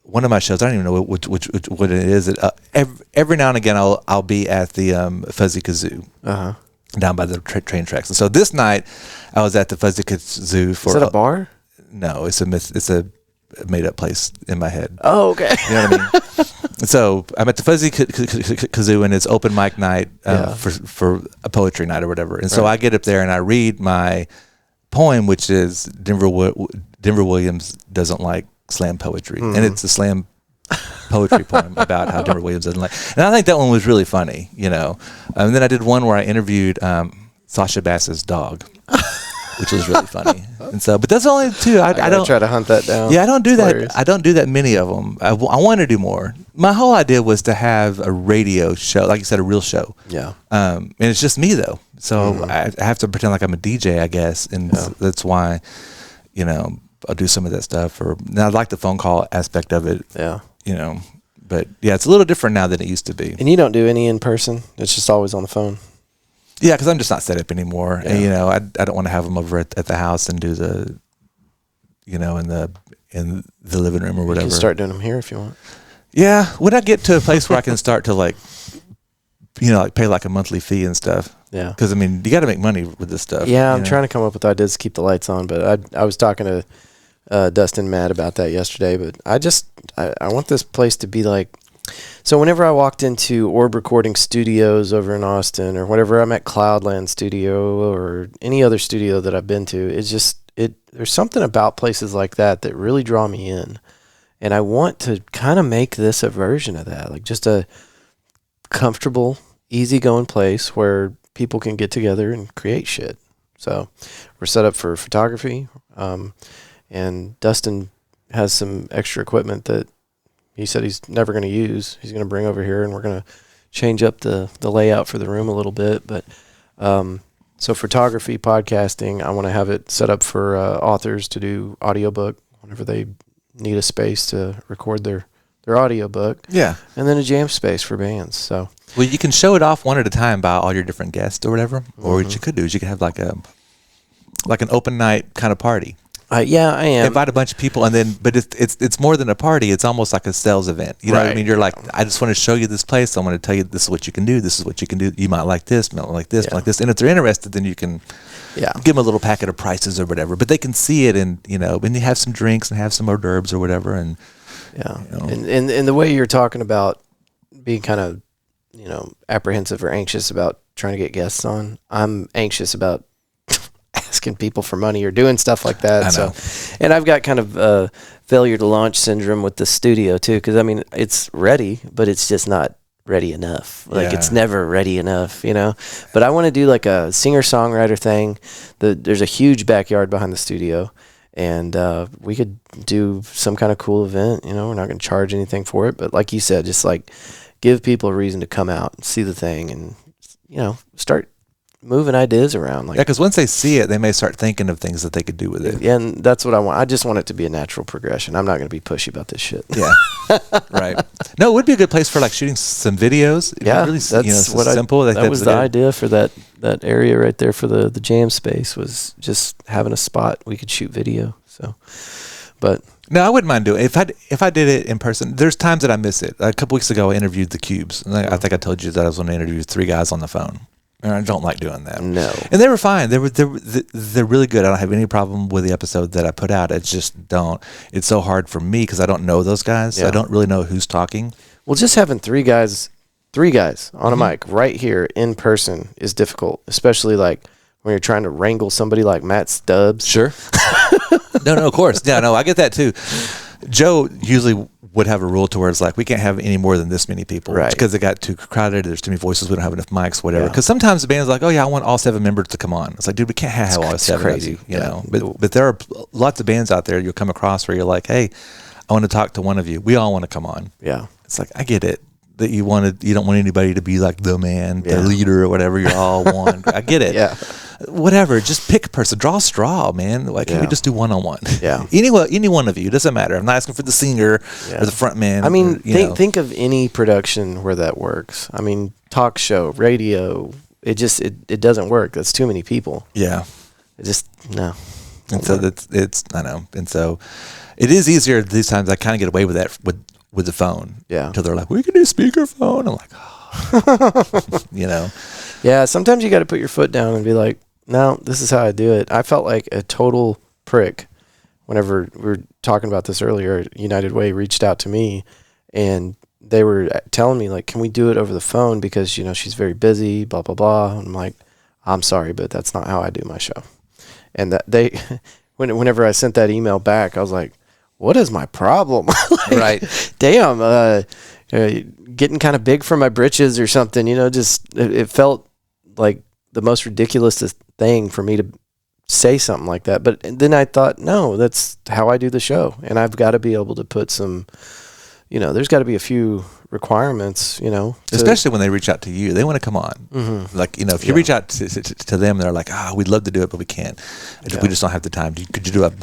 one of my shows, I don't even know what it is. Every now and again, I'll be at the Fuzzy Kazoo down by the train tracks. And so this night, I was at the Fuzzy Kazoo for... Is that a bar? No, it's a made-up place in my head. Oh, okay. You know what I mean? So I'm at the Fuzzy Kazoo, and it's open mic night for a poetry night or whatever. And so I get up there and I read my poem, which is Denver Williams doesn't like slam poetry, and it's a slam poetry poem about how Denver Williams doesn't like. And I think that one was really funny, And then I did one where I interviewed Sasha Bass's dog. Which was really funny, and so. But that's only 2. I don't try to hunt that down. Yeah, I don't do that. I don't do that many of them. I want to do more. My whole idea was to have a radio show, like you said, a real show. Yeah. And it's just me though, so I have to pretend like I'm a DJ, I guess, and that's why, I'll do some of that stuff. And I like the phone call aspect of it. Yeah. But yeah, it's a little different now than it used to be. And you don't do any in person. It's just always on the phone. Yeah, because I'm just not set up anymore. Yeah. And, I don't want to have them over at the house and do the, in the living room or whatever. You can start doing them here if you want. Yeah, when I get to a place where I can start to pay like a monthly fee and stuff. Yeah. Because you got to make money with this stuff. Yeah, I'm trying to come up with ideas to keep the lights on, but I was talking to Dustin and Matt about that yesterday. But I want this place to be like. So whenever I walked into Orb Recording Studios over in Austin, or whatever, I'm at Cloudland Studio or any other studio that I've been to, it's just there's something about places like that really draw me in, and I want to kind of make this a version of that, like just a comfortable, easygoing place where people can get together and create shit. So we're set up for photography, and Dustin has some extra equipment that he said he's never going to use. He's going to bring over here, and we're going to change up the layout for the room a little bit. But so photography, podcasting, I want to have it set up for authors to do audiobook whenever they need a space to record their audiobook. Yeah. And then a jam space for bands. So well, you can show it off one at a time by all your different guests or whatever. Or what you could do is you could have like an open night kind of party. Yeah, I am. Invite a bunch of people, and then, but it's more than a party. It's almost like a sales event. You know what I mean? You're like, I just want to show you this place. I want to tell you this is what you can do. This is what you can do. You might like this, might like this, like this. And if they're interested, then you can give them a little packet of prices or whatever. But they can see it, and and you have some drinks and have some hors d'oeuvres or whatever. And and the way you're talking about being kind of apprehensive or anxious about trying to get guests on, I'm anxious about asking people for money or doing stuff like that. So, and I've got kind of failure to launch syndrome with the studio too, because it's ready, but it's just not ready enough. Like it's never ready enough, But I want to do like a singer-songwriter thing. There's a huge backyard behind the studio, and we could do some kind of cool event. We're not going to charge anything for it, but like you said, just like give people a reason to come out and see the thing, and start moving ideas around. Like, yeah, because once they see it, they may start thinking of things that they could do with it. Yeah, and that's what I want. I just want it to be a natural progression. I'm not going to be pushy about this shit. Yeah, right. No, it would be a good place for like shooting some videos. Yeah, really, that's what simple. That was the idea for that area right there for the jam space, was just having a spot we could shoot video. So, but. No, I wouldn't mind doing it. If I did it in person. There's times that I miss it. A couple weeks ago, I interviewed the Cubes. And I think I told you that I was going to interview 3 guys on the phone. And I don't like doing that. No. And they were fine. They're really good. I don't have any problem with the episode that I put out. It's just don't. It's so hard for me because I don't know those guys. Yeah. So I don't really know who's talking. Well, just having 3 guys on a mic right here in person is difficult, especially like when you're trying to wrangle somebody like Matt Stubbs. Sure. No, of course. Yeah, no, I get that too. Joe usually would have a rule to where it's like, we can't have any more than this many people. Right. Because it got too crowded. There's too many voices. We don't have enough mics, whatever. Because sometimes the band's like, oh, yeah, I want all 7 members to come on. It's like, dude, we can't have all 7 crazy. of you, you know. But there are lots of bands out there you'll come across where you're like, hey, I want to talk to one of you. We all want to come on. Yeah. It's like, I get it. That you don't want anybody to be like the man, the leader, or whatever. You're all one. I get it. Yeah. Whatever. Just pick a person. Draw a straw, man. Like, can we just do one-on-one? Yeah. Any one of you. It doesn't matter. I'm not asking for the singer or the front man. I mean, think of any production where that works. I mean, talk show, radio. It doesn't work. That's too many people. Yeah. It just no. And so it's I know. And so it is easier these times. I kind of get away with that with the phone. Yeah. Until they're like, we can do speakerphone. I'm like, oh. You know. Yeah. Sometimes you got to put your foot down and be like, no, this is how I do it. I felt like a total prick whenever we were talking about this earlier. United Way reached out to me and they were telling me, like, can we do it over the phone? Because, she's very busy, blah, blah, blah. And I'm like, I'm sorry, but that's not how I do my show. And that whenever I sent that email back, I was like, what is my problem? Right. Damn, getting kind of big for my britches or something, just it felt like the most ridiculous thing for me to say something like that. But then I thought, no, that's how I do the show. And I've got to be able to put some, there's got to be a few requirements, especially when they reach out to you, they want to come on. Mm-hmm. Like, if you reach out to them, they're like, we'd love to do it, but we can't. We just don't have the time. Could you do it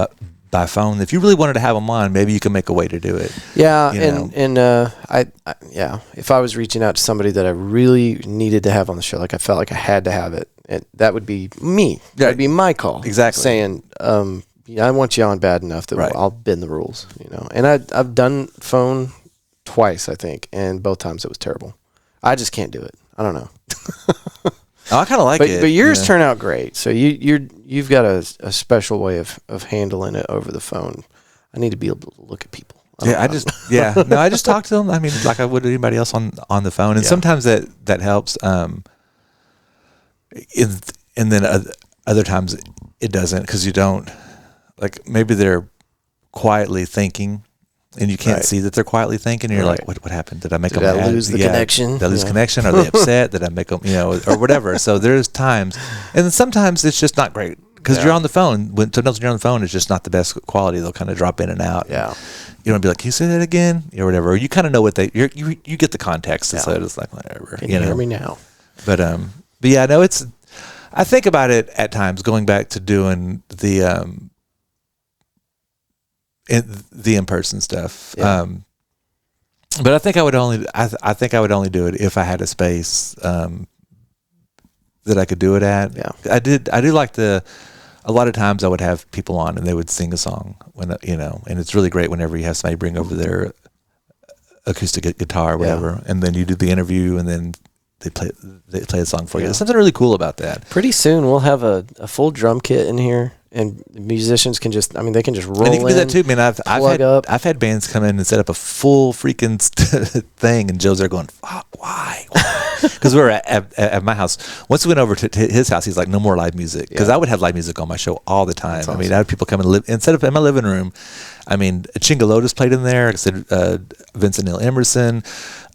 by phone? If you really wanted to have them on, maybe you can make a way to do it. Yeah. I if I was reaching out to somebody that I really needed to have on the show, like I felt like I had to have it, that would be me. That would be my call. Exactly. Saying, I want you on bad enough that I'll bend the rules, And I've done phone twice, I think, and both times it was terrible. I just can't do it. I don't know. I kind of like it. But yours turn out great. So you've got a special way of handling it over the phone. I need to be able to look at people. I just talk to them. I mean, like I would anybody else on the phone, and sometimes that helps. And then other times it doesn't, because you don't, like, maybe they're quietly thinking. And you can't see that they're quietly thinking. And you're like, what happened? Did I make them mad? Did I lose the connection? Did I lose connection? Are they upset? Did I make them, or whatever? So there's times. And then sometimes it's just not great. Because you're on the phone. Sometimes when you're on the phone, it's just not the best quality. They'll kind of drop in and out. Yeah. You don't be like, can you say that again? Or whatever. Or you kind of know what you get the context. So it's like, whatever. Can you hear me now? But yeah, no, I think about it at times, going back to doing the in-person stuff. Yeah. But I think I would only do it if I had a space that I could do it at. Yeah. I do like a lot of times I would have people on and they would sing a song and it's really great whenever you have somebody bring over their acoustic guitar or whatever, and then you do the interview and then they play a song for you. There's something really cool about that. Pretty soon we'll have a full drum kit in here. And musicians can just roll in. And you can do that too, man. I've had bands come in and set up a full freaking thing, and Joe's there going, fuck, why? Because we were at my house. Once we went over to his house, he's like, no more live music. Because I would have live music on my show all the time. Awesome. I mean, I had people come and live and set up in my living room. I mean, Chingalotus played in there. Like I said, Vincent Neil Emerson.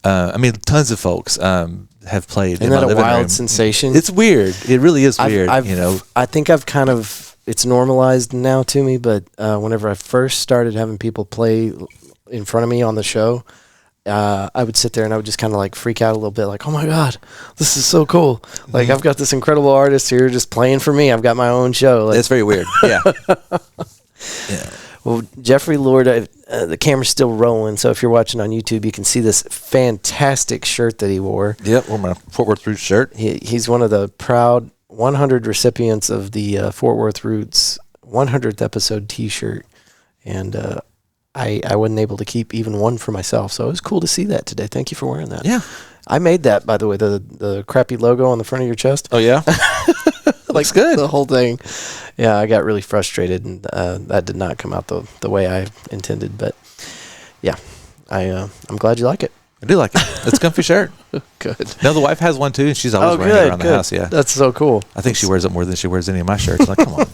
Tons of folks have played in my living room. Isn't that a wild sensation? It's weird. It really is weird. I think I've kind of... It's normalized now to me, but whenever I first started having people play in front of me on the show, I would sit there and I would just kind of like freak out a little bit, like, oh my God, this is so cool. Like, I've got this incredible artist here just playing for me. I've got my own show. Like, it's very weird. Yeah. Yeah. Well, Jeffery Lord, the camera's still rolling, so if you're watching on YouTube, you can see this fantastic shirt that he wore. Yep, wore my Fort Worth Roots shirt. He's one of the proud 100 recipients of the Fort Worth Roots 100th episode T-shirt, and I wasn't able to keep even one for myself, so it was cool to see that today. Thank you for wearing that. Yeah. I made that, by the way, the crappy logo on the front of your chest. Oh, yeah? Looks good. The whole thing. Yeah, I got really frustrated, and that did not come out the way I intended, but yeah, I'm glad you like it. I do like it. It's a comfy shirt. Good. No, the wife has one too, and she's always wearing it around the house. Yeah, that's so cool. I think she wears it more than she wears any of my shirts. Like, come on.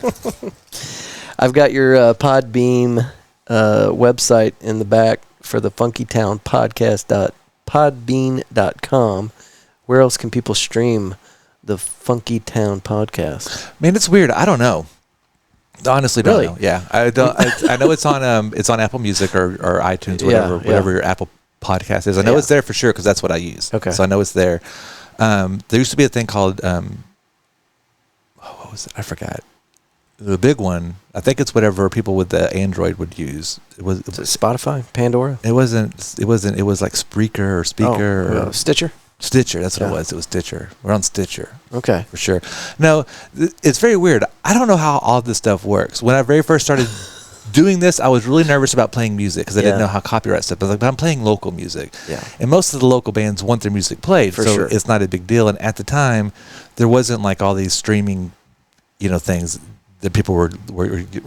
I've got your Podbeam website in the back for the Funkytown Podcast .podbean.com. Where else can people stream the Funkytown Podcast? Man, it's weird. I don't know. Honestly, don't Really? know. Yeah, I don't. I know it's on Apple Music or iTunes, whatever your Apple Podcast is. I know it's there for sure because that's what I use. Okay. So I know it's there. There used to be a thing called what was it? I forgot. The big one. I think it's whatever people with the Android would use. It was Spotify, Pandora. It wasn't. It was like Spreaker or Speaker or Stitcher. Stitcher, that's what it was. It was Stitcher. We're on Stitcher. Okay. For sure. No, it's very weird. I don't know how all this stuff works. When I very first started doing this, I was really nervous about playing music because I didn't know how copyright stuff. I was like, but I'm playing local music. Yeah. And most of the local bands want their music played, For so sure. it's not a big deal. And at the time, there wasn't like all these streaming, things that people were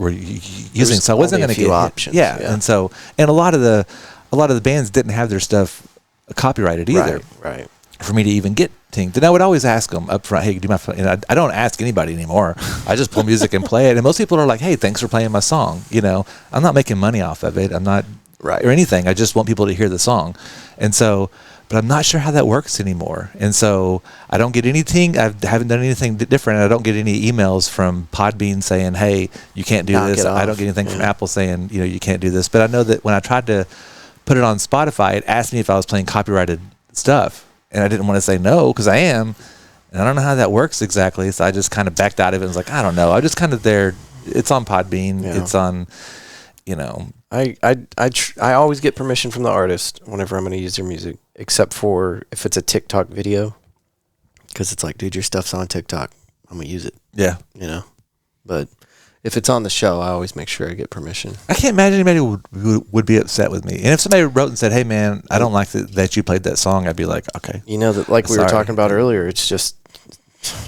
using. So I wasn't going to get options. Yeah. And so, and a lot of the bands didn't have their stuff copyrighted either. Right. For me to even get things. And I would always ask them up front, hey, do my phone? And I don't ask anybody anymore. I just pull music and play it. And most people are like, hey, thanks for playing my song. I'm not making money off of it. I'm not, or anything. I just want people to hear the song. And so, but I'm not sure how that works anymore. And so I don't get anything. I haven't done anything different. I don't get any emails from Podbean saying, hey, you can't do this. I don't get anything from Apple saying, you can't do this. But I know that when I tried to put it on Spotify, it asked me if I was playing copyrighted stuff. And I didn't want to say no because I am. And I don't know how that works exactly. So I just kind of backed out of it and was like, I don't know. I'm just kind of there. It's on Podbean. Yeah. It's on, I always get permission from the artist whenever I'm going to use their music, except for if it's a TikTok video. Because it's like, dude, your stuff's on TikTok. I'm going to use it. Yeah. But if it's on the show, I always make sure I get permission. I can't imagine anybody would be upset with me. And if somebody wrote and said, hey, man, I don't like that you played that song, I'd be like, okay. That like we were talking about earlier, it's just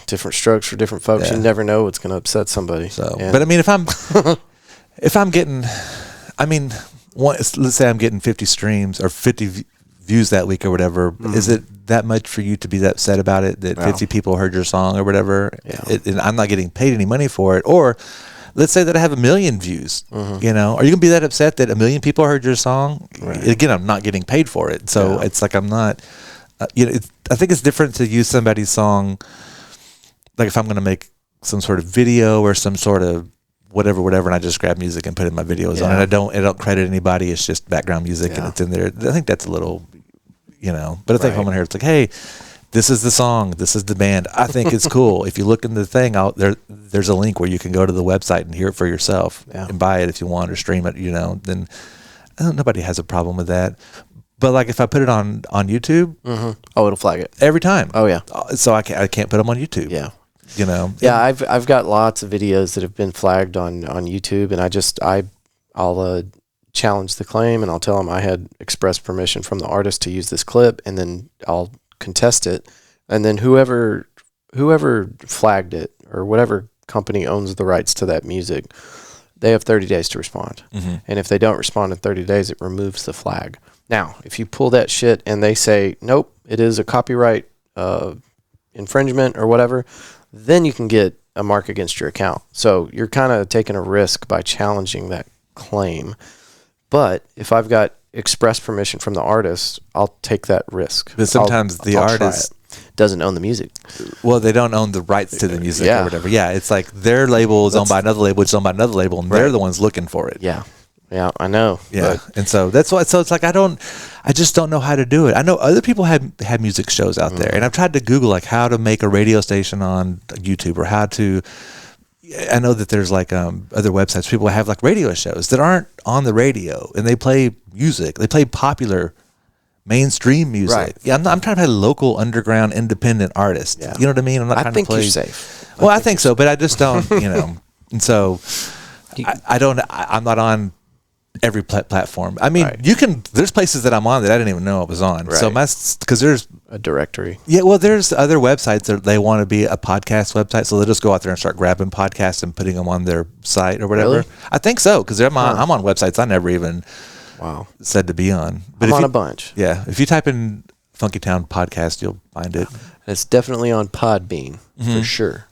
different strokes for different folks. Yeah. You never know what's going to upset somebody. So, But I mean, if I'm getting, let's say I'm getting 50 streams or 50 views that week or whatever, is it that much for you to be upset about it, that 50 people heard your song or whatever, and I'm not getting paid any money for it? Or let's say that I have 1 million views. Are you going to be that upset that 1 million people heard your song? Right. Again, I'm not getting paid for it. So it's like I'm not, I think it's different to use somebody's song, like if I'm going to make some sort of video or some sort of whatever, and I just grab music and put in my videos on it. I don't credit anybody. It's just background music and it's in there. I think that's a little, but I think if I'm on here, it's like, hey, this is the song, this is the band. I think it's cool. If you look in the thing out there, there's a link where you can go to the website and hear it for yourself and buy it if you want or stream it, then nobody has a problem with that. But like if I put it on YouTube, it'll flag it every time. Oh yeah. So I can't put them on YouTube. Yeah. Yeah, I've got lots of videos that have been flagged on YouTube, and I'll challenge the claim, and I'll tell them I had express permission from the artist to use this clip, and then I'll contest it, and then whoever flagged it or whatever company owns the rights to that music, they have 30 days to respond. And if they don't respond in 30 days, it removes the flag. Now, if you pull that shit and they say, nope, it is a copyright infringement or whatever, then you can get a mark against your account. So you're kind of taking a risk by challenging that claim. But if I've got express permission from the artist, I'll take that risk. But sometimes the artist doesn't own the music. Well, they don't own the rights to the music or whatever. Yeah, it's like their label is owned by another label, which is owned by another label, and they're the ones looking for it. Yeah. Yeah, I know. Yeah, and so that's why. So it's like I just don't know how to do it. I know other people have music shows out there, and I've tried to Google like how to make a radio station on YouTube or how to. I know that there's like other websites. People have like radio shows that aren't on the radio, and they play music. They play popular, mainstream music. Right. Yeah, I'm trying to play local, underground, independent artists. Yeah. You know what I mean? I'm not trying to play. I think you're safe. Well, I think so, but I just don't. And so I don't. I'm not on every platform. I mean, you can. There's places that I'm on that I didn't even know I was on. Right. So because there's a directory. Yeah, well, there's other websites that they want to be a podcast website, so they'll just go out there and start grabbing podcasts and putting them on their site or whatever. Really? I think so because I'm on websites I never even said to be on. But I'm on a bunch. Yeah, if you type in Funkytown Podcast, you'll find it. It's definitely on Podbean for sure.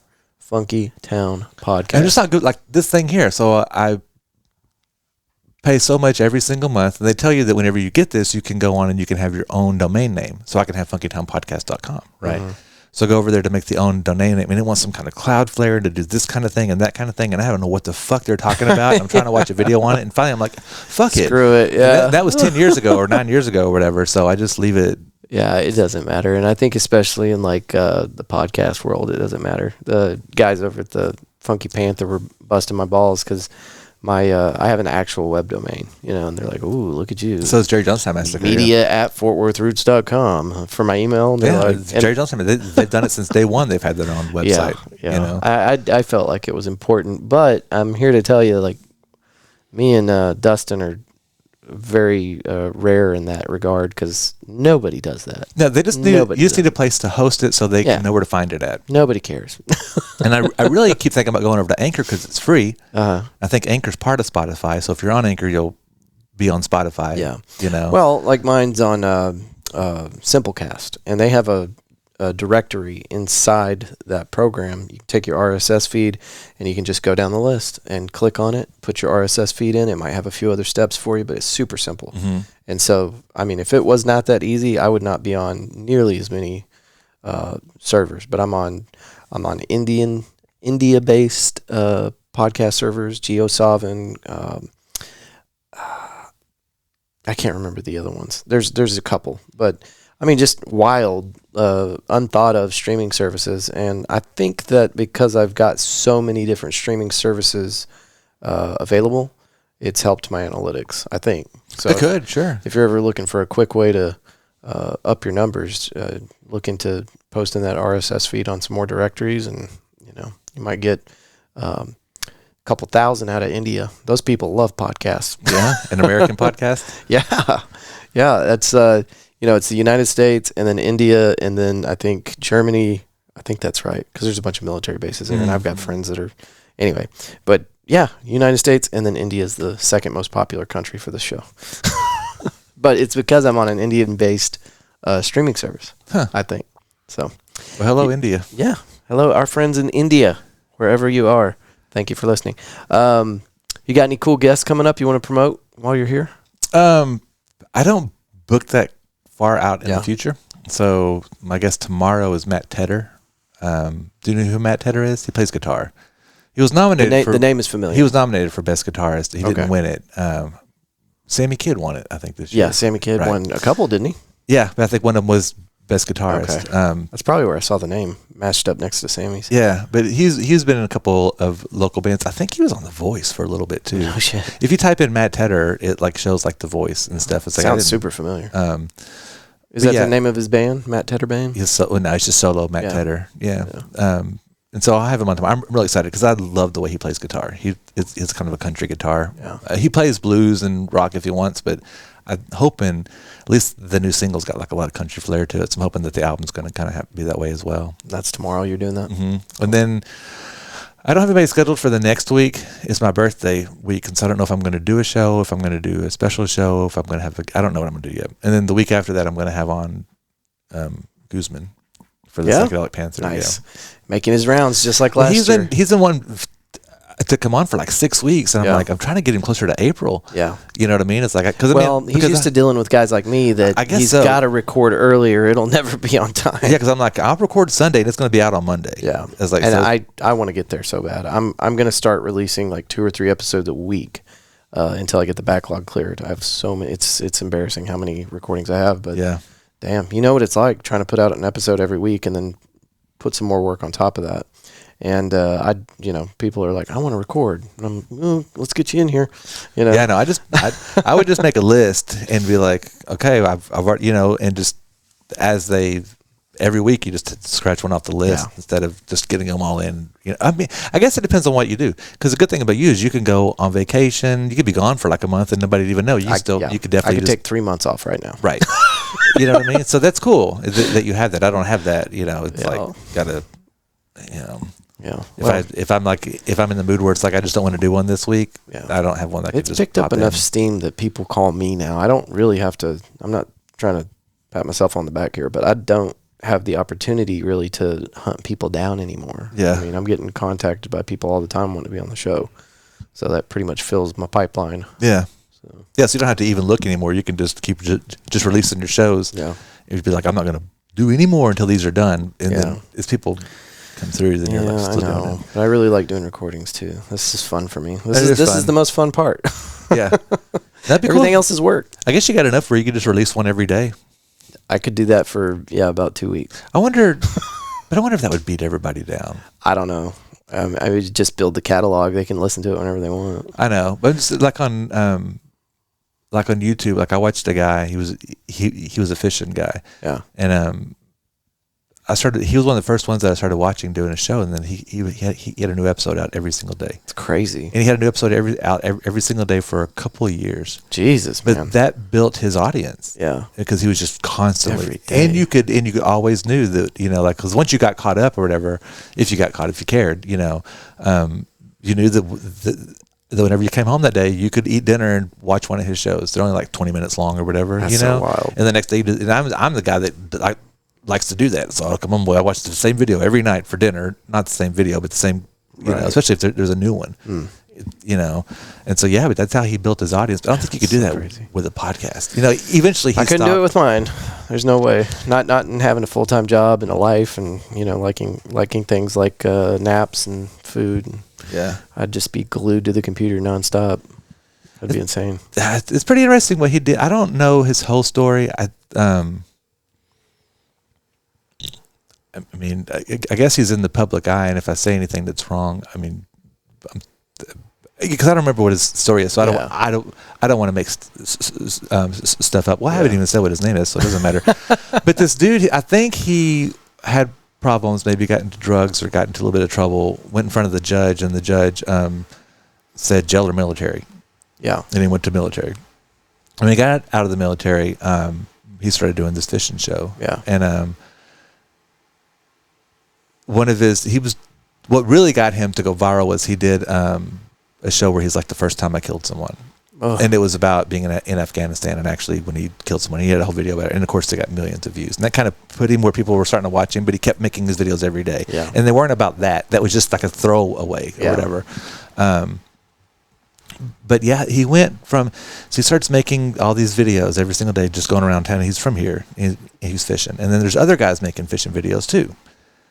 Funkytown Podcast. And it's not good like this thing here. So I pay so much every single month, and they tell you that whenever you get this, you can go on and you can have your own domain name. So I can have funkytownpodcast.com, right? So I go over there to make the own domain name, and it wants some kind of Cloudflare to do this kind of thing and that kind of thing, and I don't know what the fuck they're talking about. And I'm trying to watch a video on it, and finally I'm like, fuck it. Screw it, yeah. That was 10 years ago or 9 years ago or whatever, so I just leave it. Yeah, it doesn't matter. And I think especially in like the podcast world, it doesn't matter. The guys over at the Funky Panther were busting my balls because I have an actual web domain, and they're like, "Ooh, look at you!" So it's Jerry Jonestown Massacre. Media at FortWorthRoots.com for my email. And yeah, like, Jerry Jonestown. They've done it since day one. They've had their own website. Yeah. I felt like it was important, but I'm here to tell you, like, me and Dustin are very rare in that regard because nobody does that. No, they just need a place to host it so they can know where to find it at. Nobody cares. And I really keep thinking about going over to Anchor because it's free. I think Anchor's part of Spotify, so if you're on Anchor, you'll be on Spotify. Yeah. Well, like mine's on Simplecast, and they have a directory inside that program. You can take your RSS feed and you can just go down the list and click on it, put your RSS feed in. It might have a few other steps for you, but it's super simple. And so, I mean, if it was not that easy, I would not be on nearly as many servers, but I'm on India-based podcast servers, GeoSavin. I can't remember the other ones. There's a couple, but I mean, just wild, unthought of streaming services. And I think that because I've got so many different streaming services available, it's helped my analytics, I think. So it could, sure. If you're ever looking for a quick way to up your numbers, look into posting that RSS feed on some more directories, and you might get a couple thousand out of India. Those people love podcasts. Yeah, an American podcast. Yeah. That's it's the United States, and then India, and then I think Germany. I think that's right, because there's a bunch of military bases there, and I've got friends that are anyway. But yeah, United States, and then India is the second most popular country for the show. But it's because I'm on an Indian-based streaming service, I think. So, well, hello, India. Yeah, hello, our friends in India, wherever you are. Thank you for listening. You got any cool guests coming up you want to promote while you're here? I don't book that far out in the future. So my guest tomorrow is Matt Tedder. Do you know who Matt Tedder is? He plays guitar. He was nominated the name is familiar. He was nominated for Best Guitarist. He didn't win it. Sammy Kidd won it, I think, this year. Yeah, Sammy Kidd won a couple, didn't he? Yeah, but I think one of them was Best Guitarist. Okay. That's probably where I saw the name matched up next to Sammy's. Yeah, but he's been in a couple of local bands. I think he was on The Voice for a little bit too. Oh shit! If you type in Matt Tedder, it like shows like The Voice and stuff. It's like, sounds super familiar. Is that the name of his band, Matt Tedder Band? No, it's just solo Matt Tedder. Yeah. And so I'll have him on tomorrow. I'm really excited because I love the way he plays guitar. It's kind of a country guitar. Yeah. He plays blues and rock if he wants, but I'm hoping at least the new single's got like a lot of country flair to it. So I'm hoping that the album's going to kind of be that way as well. That's tomorrow. You're doing that. Mm-hmm. And then I don't have anybody scheduled for the next week. It's my birthday week, and so I don't know if I'm going to do a show, if I'm going to do a special show, if I'm going to have I don't know what I'm going to do yet. And then the week after that, I'm going to have on Guzman for the Psychedelic Panther. Nice. Yeah. Making his rounds just like last year. He's in one to come on for like 6 weeks, and I'm trying to get him closer to April. Yeah, you know what I mean? It's like he's used to dealing with guys like me that he's got to record earlier. It'll never be on time. Yeah, because I'm like, I'll record Sunday and it's going to be out on Monday. Yeah, I want to get there so bad. I'm going to start releasing like 2 or 3 episodes a week. until I get the backlog cleared. I have so many. It's embarrassing how many recordings I have. But yeah, damn, you know what it's like trying to put out an episode every week and then put some more work on top of that. And people are like, I want to record. And I'm, let's get you in here. Yeah, no, I would just make a list and be like, okay, I've already, and just every week you just scratch one off the list instead of just getting them all in. I mean, I guess it depends on what you do. Because the good thing about you is you can go on vacation. You could be gone for like a month and nobody'd even know. You could definitely. I could take 3 months off right now. Right. You know what I mean? So that's cool that you have that. I don't have that. It's like gotta. Yeah. If I'm in the mood where it's like I just don't want to do one this week, I don't have one that it's picked up enough steam that people call me now. I don't really have to. I'm not trying to pat myself on the back here, but I don't have the opportunity really to hunt people down anymore. Yeah. I mean, I'm getting contacted by people all the time wanting to be on the show, so that pretty much fills my pipeline. Yeah. So you don't have to even look anymore. You can just keep just releasing your shows. Yeah. You'd be like, I'm not going to do any more until these are done, and then as people come through, then you're like still doing it. But I really like doing recordings too. This is fun for me. This is the most fun part. Yeah. That'd be Everything cool. else is work. I guess you got enough where you could just release one every day. I could do that for about 2 weeks. I wonder if that would beat everybody down. I don't know. I would just build the catalog. They can listen to it whenever they want. I know, but it's like on YouTube. Like I watched a guy. He was a fishing guy. Yeah. And he was one of the first ones that I started watching doing a show, and then he had a new episode out every single day. It's crazy. And he had a new episode every single day for a couple of years. Jesus, man. But that built his audience. Yeah. Because he was just constantly. Every day. And you could always knew that, because once you got caught up or whatever, if you cared, you knew that whenever you came home that day, you could eat dinner and watch one of his shows. They're only like 20 minutes long or whatever. That's so wild. And the next day, and I'm the guy that likes to do that. So I'll come home, I watch the same video every night for dinner. Not the same video, but the same, especially if there's a new one. And so but that's how he built his audience. But I don't think you could do that with a podcast. Eventually I couldn't do it with mine. There's no way. Not in having a full-time job and a life, and liking things like naps and food. Yeah, I'd just be glued to the computer nonstop. That'd be insane. It's pretty interesting what he did. I don't know his whole story. I mean, I guess he's in the public eye, and if I say anything that's wrong, I mean, because I don't remember what his story is, so I don't want to make stuff up. Well, I haven't even said what his name is, so it doesn't matter. But this dude, I think he had problems, maybe got into drugs or got into a little bit of trouble. Went in front of the judge, and the judge said jail or military. Yeah, and he went to military. When he got out of the military, he started doing this fishing show. Yeah, and what really got him to go viral was he did a show where he's like, the first time I killed someone. Ugh. And it was about being in Afghanistan, and actually when he killed someone, he had a whole video about it, and of course they got millions of views, and that kind of put him where people were starting to watch him, but he kept making his videos every day. Yeah. And they weren't about that was just like a throwaway or whatever. But yeah, he starts making all these videos every single day, just going around town. He's from here, he's fishing, and then there's other guys making fishing videos too.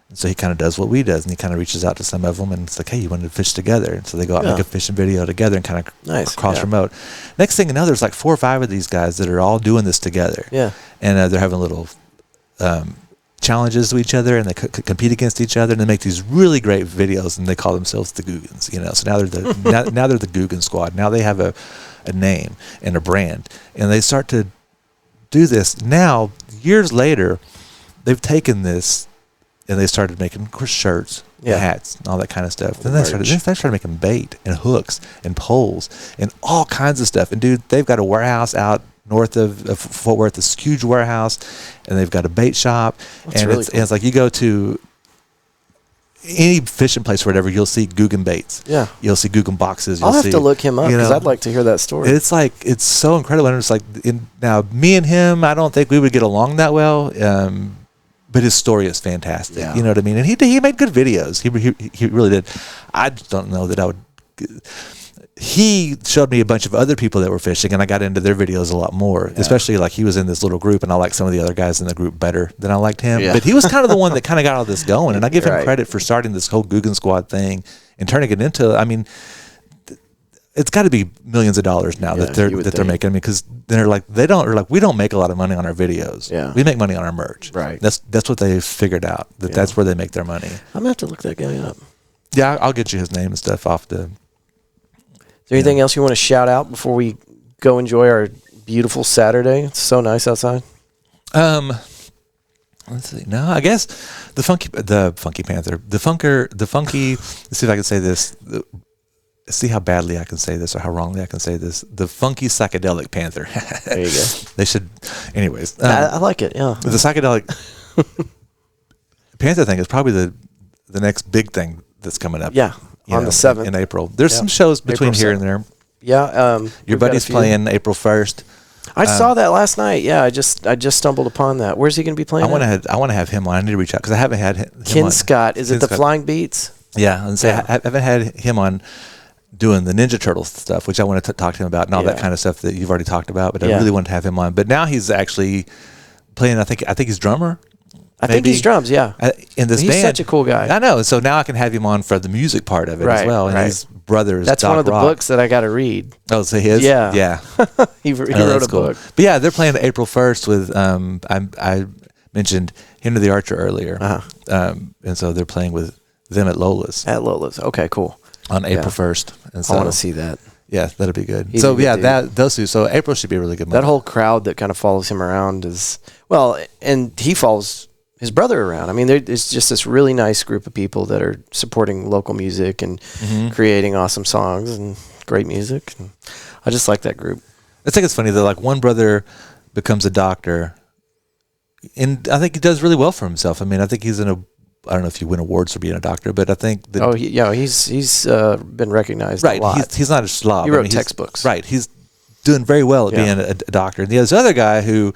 And so he kind of does what we does, and he kind of reaches out to some of them, and it's like, hey, you want to fish together? And so they go out and make a fishing video together and kind of cross promote. Next thing you know, there's like 4 or 5 of these guys that are all doing this together. Yeah. And they're having little challenges to each other, and they compete against each other, and they make these really great videos, and they call themselves the Googans. So now they're now they're the Googan Squad. Now they have a name and a brand, and they start to do this. Now, years later, they've taken this, and they started making, of course, shirts, hats, and all that kind of stuff. Then they started making bait and hooks and poles and all kinds of stuff. And dude, they've got a warehouse out north of Fort Worth, this huge warehouse, and they've got a bait shop. And it's like you go to any fishing place or whatever, you'll see Googan baits. Yeah. You'll see Googan boxes. I'll have to look him up because I'd like to hear that story. It's like, it's so incredible. And it's like, now me and him, I don't think we would get along that well. But his story is fantastic. Yeah. You know what I mean? And he made good videos. He really did. I just don't know that I would. He showed me a bunch of other people that were fishing, and I got into their videos a lot more. Yeah. Especially like he was in this little group, and I liked some of the other guys in the group better than I liked him. Yeah. But he was kind of the one that kind of got all this going, and I give him credit for starting this whole Googan Squad thing and turning it into. I mean, it's got to be millions of dollars now that they're making. I mean, because they're like we don't make a lot of money on our videos. Yeah, we make money on our merch. Right. That's what they figured out. That's where they make their money. I'm gonna have to look that guy up. Yeah, I'll get you his name and stuff off the. Is there anything else you want to shout out before we go enjoy our beautiful Saturday? It's so nice outside. Let's see. No, I guess the funky panther, the funky. Let's see if I can say this. See how badly I can say this or how wrongly I can say this. The funky psychedelic panther. There you go. They should. Anyways, I like it. Yeah. The psychedelic panther thing is probably the next big thing that's coming up. Yeah. On the 7th in April. There's some shows between here and there. Yeah. Your buddy's playing April 1st. I saw that last night. Yeah, I just stumbled upon that. Where's he going to be playing? I want to have him on. I need to reach out because I haven't had him Ken on. Scott. Is it the Flying Beats? Yeah, and say I haven't had him on doing the Ninja Turtles stuff, which I want to talk to him about and all that kind of stuff that you've already talked about. But I really want to have him on. But now he's actually playing. I think he's drummer. I think he's drums, yeah. In this he's band. He's such a cool guy. I know. So now I can have him on for the music part of it as well. And his brother is That's Doc one of the Rock. books that I got to read. Oh, so his? Yeah. Yeah. he wrote a book. But yeah, they're playing April 1st with, I mentioned Henry the Archer earlier. And so they're playing with them at Lola's. At Lola's. Okay, cool. On April 1st. And so, I want to see that. Yeah, that'll be good. Those two. So April should be a really good month. That whole crowd that kind of follows him around is, well, and he follows his brother around. I mean, there's just this really nice group of people that are supporting local music and creating awesome songs and great music. And I just like that group. I think it's funny that like one brother becomes a doctor, and I think he does really well for himself. I mean, I think he's in a. I don't know if you win awards for being a doctor, but I think that. He's been recognized a lot. He's not a slob. He wrote textbooks. Right. He's doing very well at being a doctor. And there's other guy who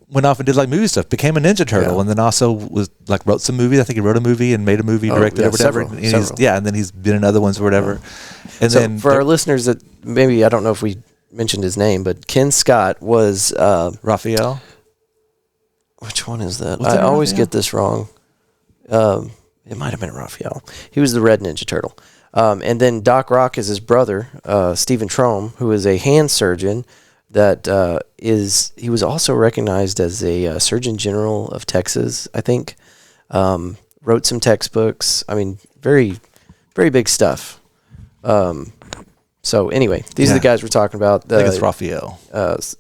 went off and did like movie stuff, became a Ninja Turtle, and then also was like wrote some movies. I think he wrote a movie and made a movie, directed or whatever. Several. And then he's been in other ones or whatever. Yeah. And so then for our listeners that maybe I don't know if we mentioned his name, but Ken Scott was Raphael. Which one is that? I always get this wrong. It might have been Raphael. He was the Red Ninja Turtle. And then Doc Rock is his brother, Stephen Trome, who is a hand surgeon that he was also recognized as a Surgeon General of Texas, I think. Wrote some textbooks. I mean, very, very big stuff. So anyway, these are the guys we're talking about. I think it's Raphael.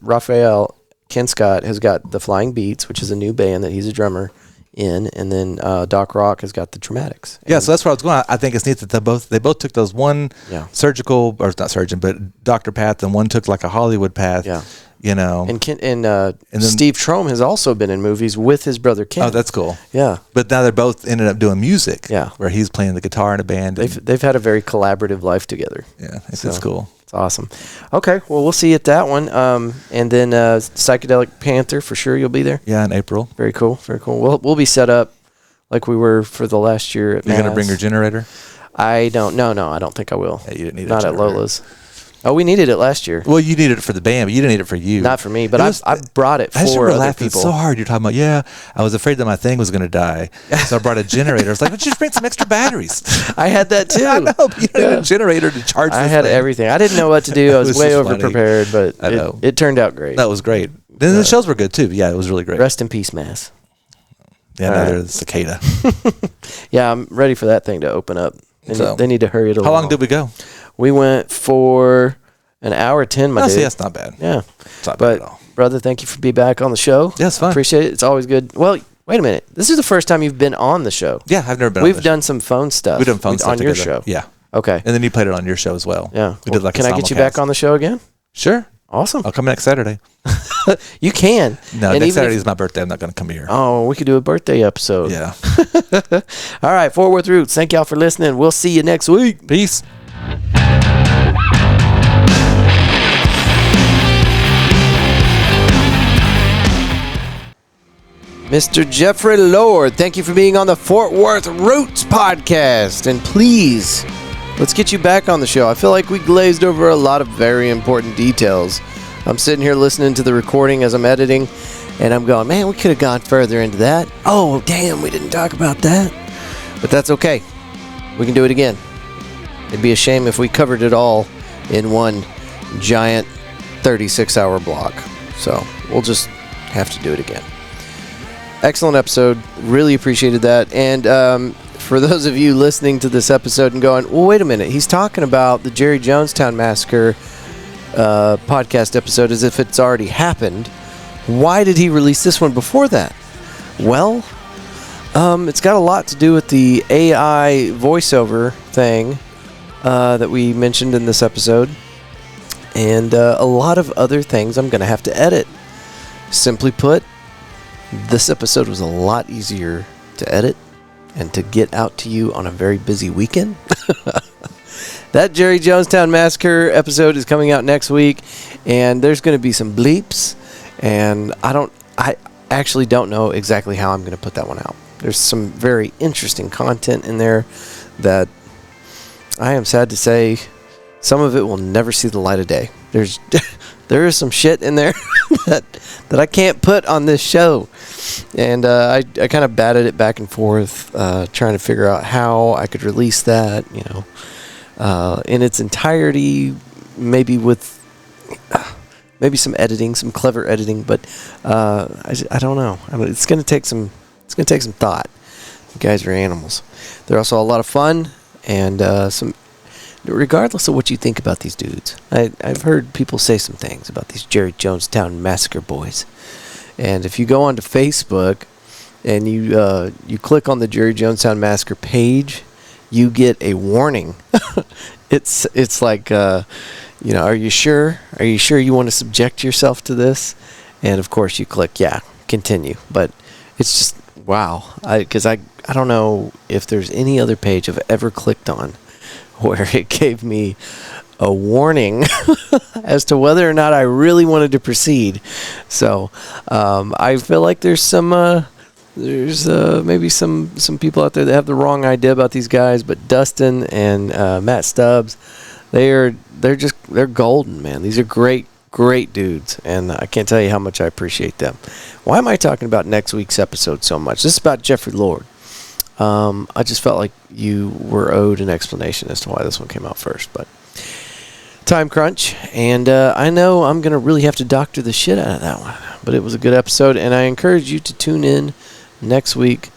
Raphael, Ken Scott has got the Flying Beats, which is a new band that he's a drummer in, and then Doc Rock has got the Dramatics. Yeah, so that's where I was going. I think it's neat that they both took those one surgical, or not surgeon, but doctor path, and one took like a Hollywood path. Yeah, you know. And Steve Trome has also been in movies with his brother Ken. Oh, that's cool. Yeah, but now they're both ended up doing music. Yeah, where he's playing the guitar in a band. They've had a very collaborative life together. Yeah, it's cool. Awesome. Okay, well, we'll see you at that one. And then Psychedelic Panther, for sure you'll be there. Yeah, in April. Very cool, very cool. We'll be set up like we were for the last year at You're going to bring your generator? I don't think I will. Yeah, you didn't need Not at Lola's. Oh, we needed it last year. Well, you needed it for the band, but you didn't need it for you. Not for me, but I brought it for other people. So hard. You're talking about, I was afraid that my thing was going to die, so I brought a generator. I was like, just bring some extra batteries. I had that too. I know, but you had a generator to charge I had everything. I didn't know what to do. I was way over-prepared, but it turned out great. That was great. Then the shows were good too. Yeah, it was really great. Rest in peace, Mass. Yeah, another cicada. Yeah, I'm ready for that thing to open up. They need to hurry it along. How long did we go? We went for an hour 10, my dude. See, that's not bad. Yeah. It's not bad at all. Brother, thank you for being back on the show. Yeah, it's fun. Appreciate it. It's always good. Well, wait a minute. This is the first time you've been on the show. Yeah, I've never been We've done some phone stuff. We've done phone stuff on your together. show. Yeah. Okay. And then you played it on your show as well. Yeah. We did like Can I get you back on the show again? Sure. Awesome. I'll come next Saturday. You can. No, next Saturday is my birthday. I'm not going to come here. Oh, we could do a birthday episode. Yeah. All right, Fort Worth Roots. Thank y'all for listening. We'll see you next week. Peace. Mr. Jeffery Lord, thank you for being on the Fort Worth Roots podcast. And please, let's get you back on the show. I feel like we glazed over a lot of very important details. I'm sitting here listening to the recording as I'm editing, and I'm going, man, we could have gone further into that. Oh, damn, we didn't talk about that. But that's okay. We can do it again. It'd be a shame if we covered it all in one giant 36-hour block. So we'll just have to do it again. Excellent episode. Really appreciated that. And for those of you listening to this episode and going, well, wait a minute, he's talking about the Jerry Jonestown Massacre podcast episode as if it's already happened. Why did he release this one before that? Well, it's got a lot to do with the AI voiceover thing that we mentioned in this episode, and a lot of other things I'm going to have to edit. Simply put, this episode was a lot easier to edit and to get out to you on a very busy weekend. That Jerry Jonestown Massacre episode is coming out next week, and there's going to be some bleeps, and I actually don't know exactly how I'm going to put that one out. There's some very interesting content in there that I am sad to say some of it will never see the light of day. There is some shit in there that I can't put on this show. And I kind of batted it back and forth, trying to figure out how I could release that, in its entirety, maybe with maybe some editing, some clever editing, but I don't know. It's going to take some thought. You guys are animals. They're also a lot of fun, and regardless of what you think about these dudes, I've heard people say some things about these Jerry Jonestown Massacre boys. And if you go onto Facebook and you click on the Jerry Jonestown Massacre page, you get a warning. It's like, are you sure? Are you sure you want to subject yourself to this? And of course you click, yeah, continue. But it's just, wow. Because I don't know if there's any other page I've ever clicked on where it gave me a warning as to whether or not I really wanted to proceed. So I feel like there's maybe some people out there that have the wrong idea about these guys, but Dustin and Matt Stubbs, they're golden, man. These are great dudes, and I can't tell you how much I appreciate them. Why am I talking about next week's episode so much? This is about Jeffery Lord. I just felt like you were owed an explanation as to why this one came out first, but time crunch, and I know I'm going to really have to doctor the shit out of that one, but it was a good episode, and I encourage you to tune in next week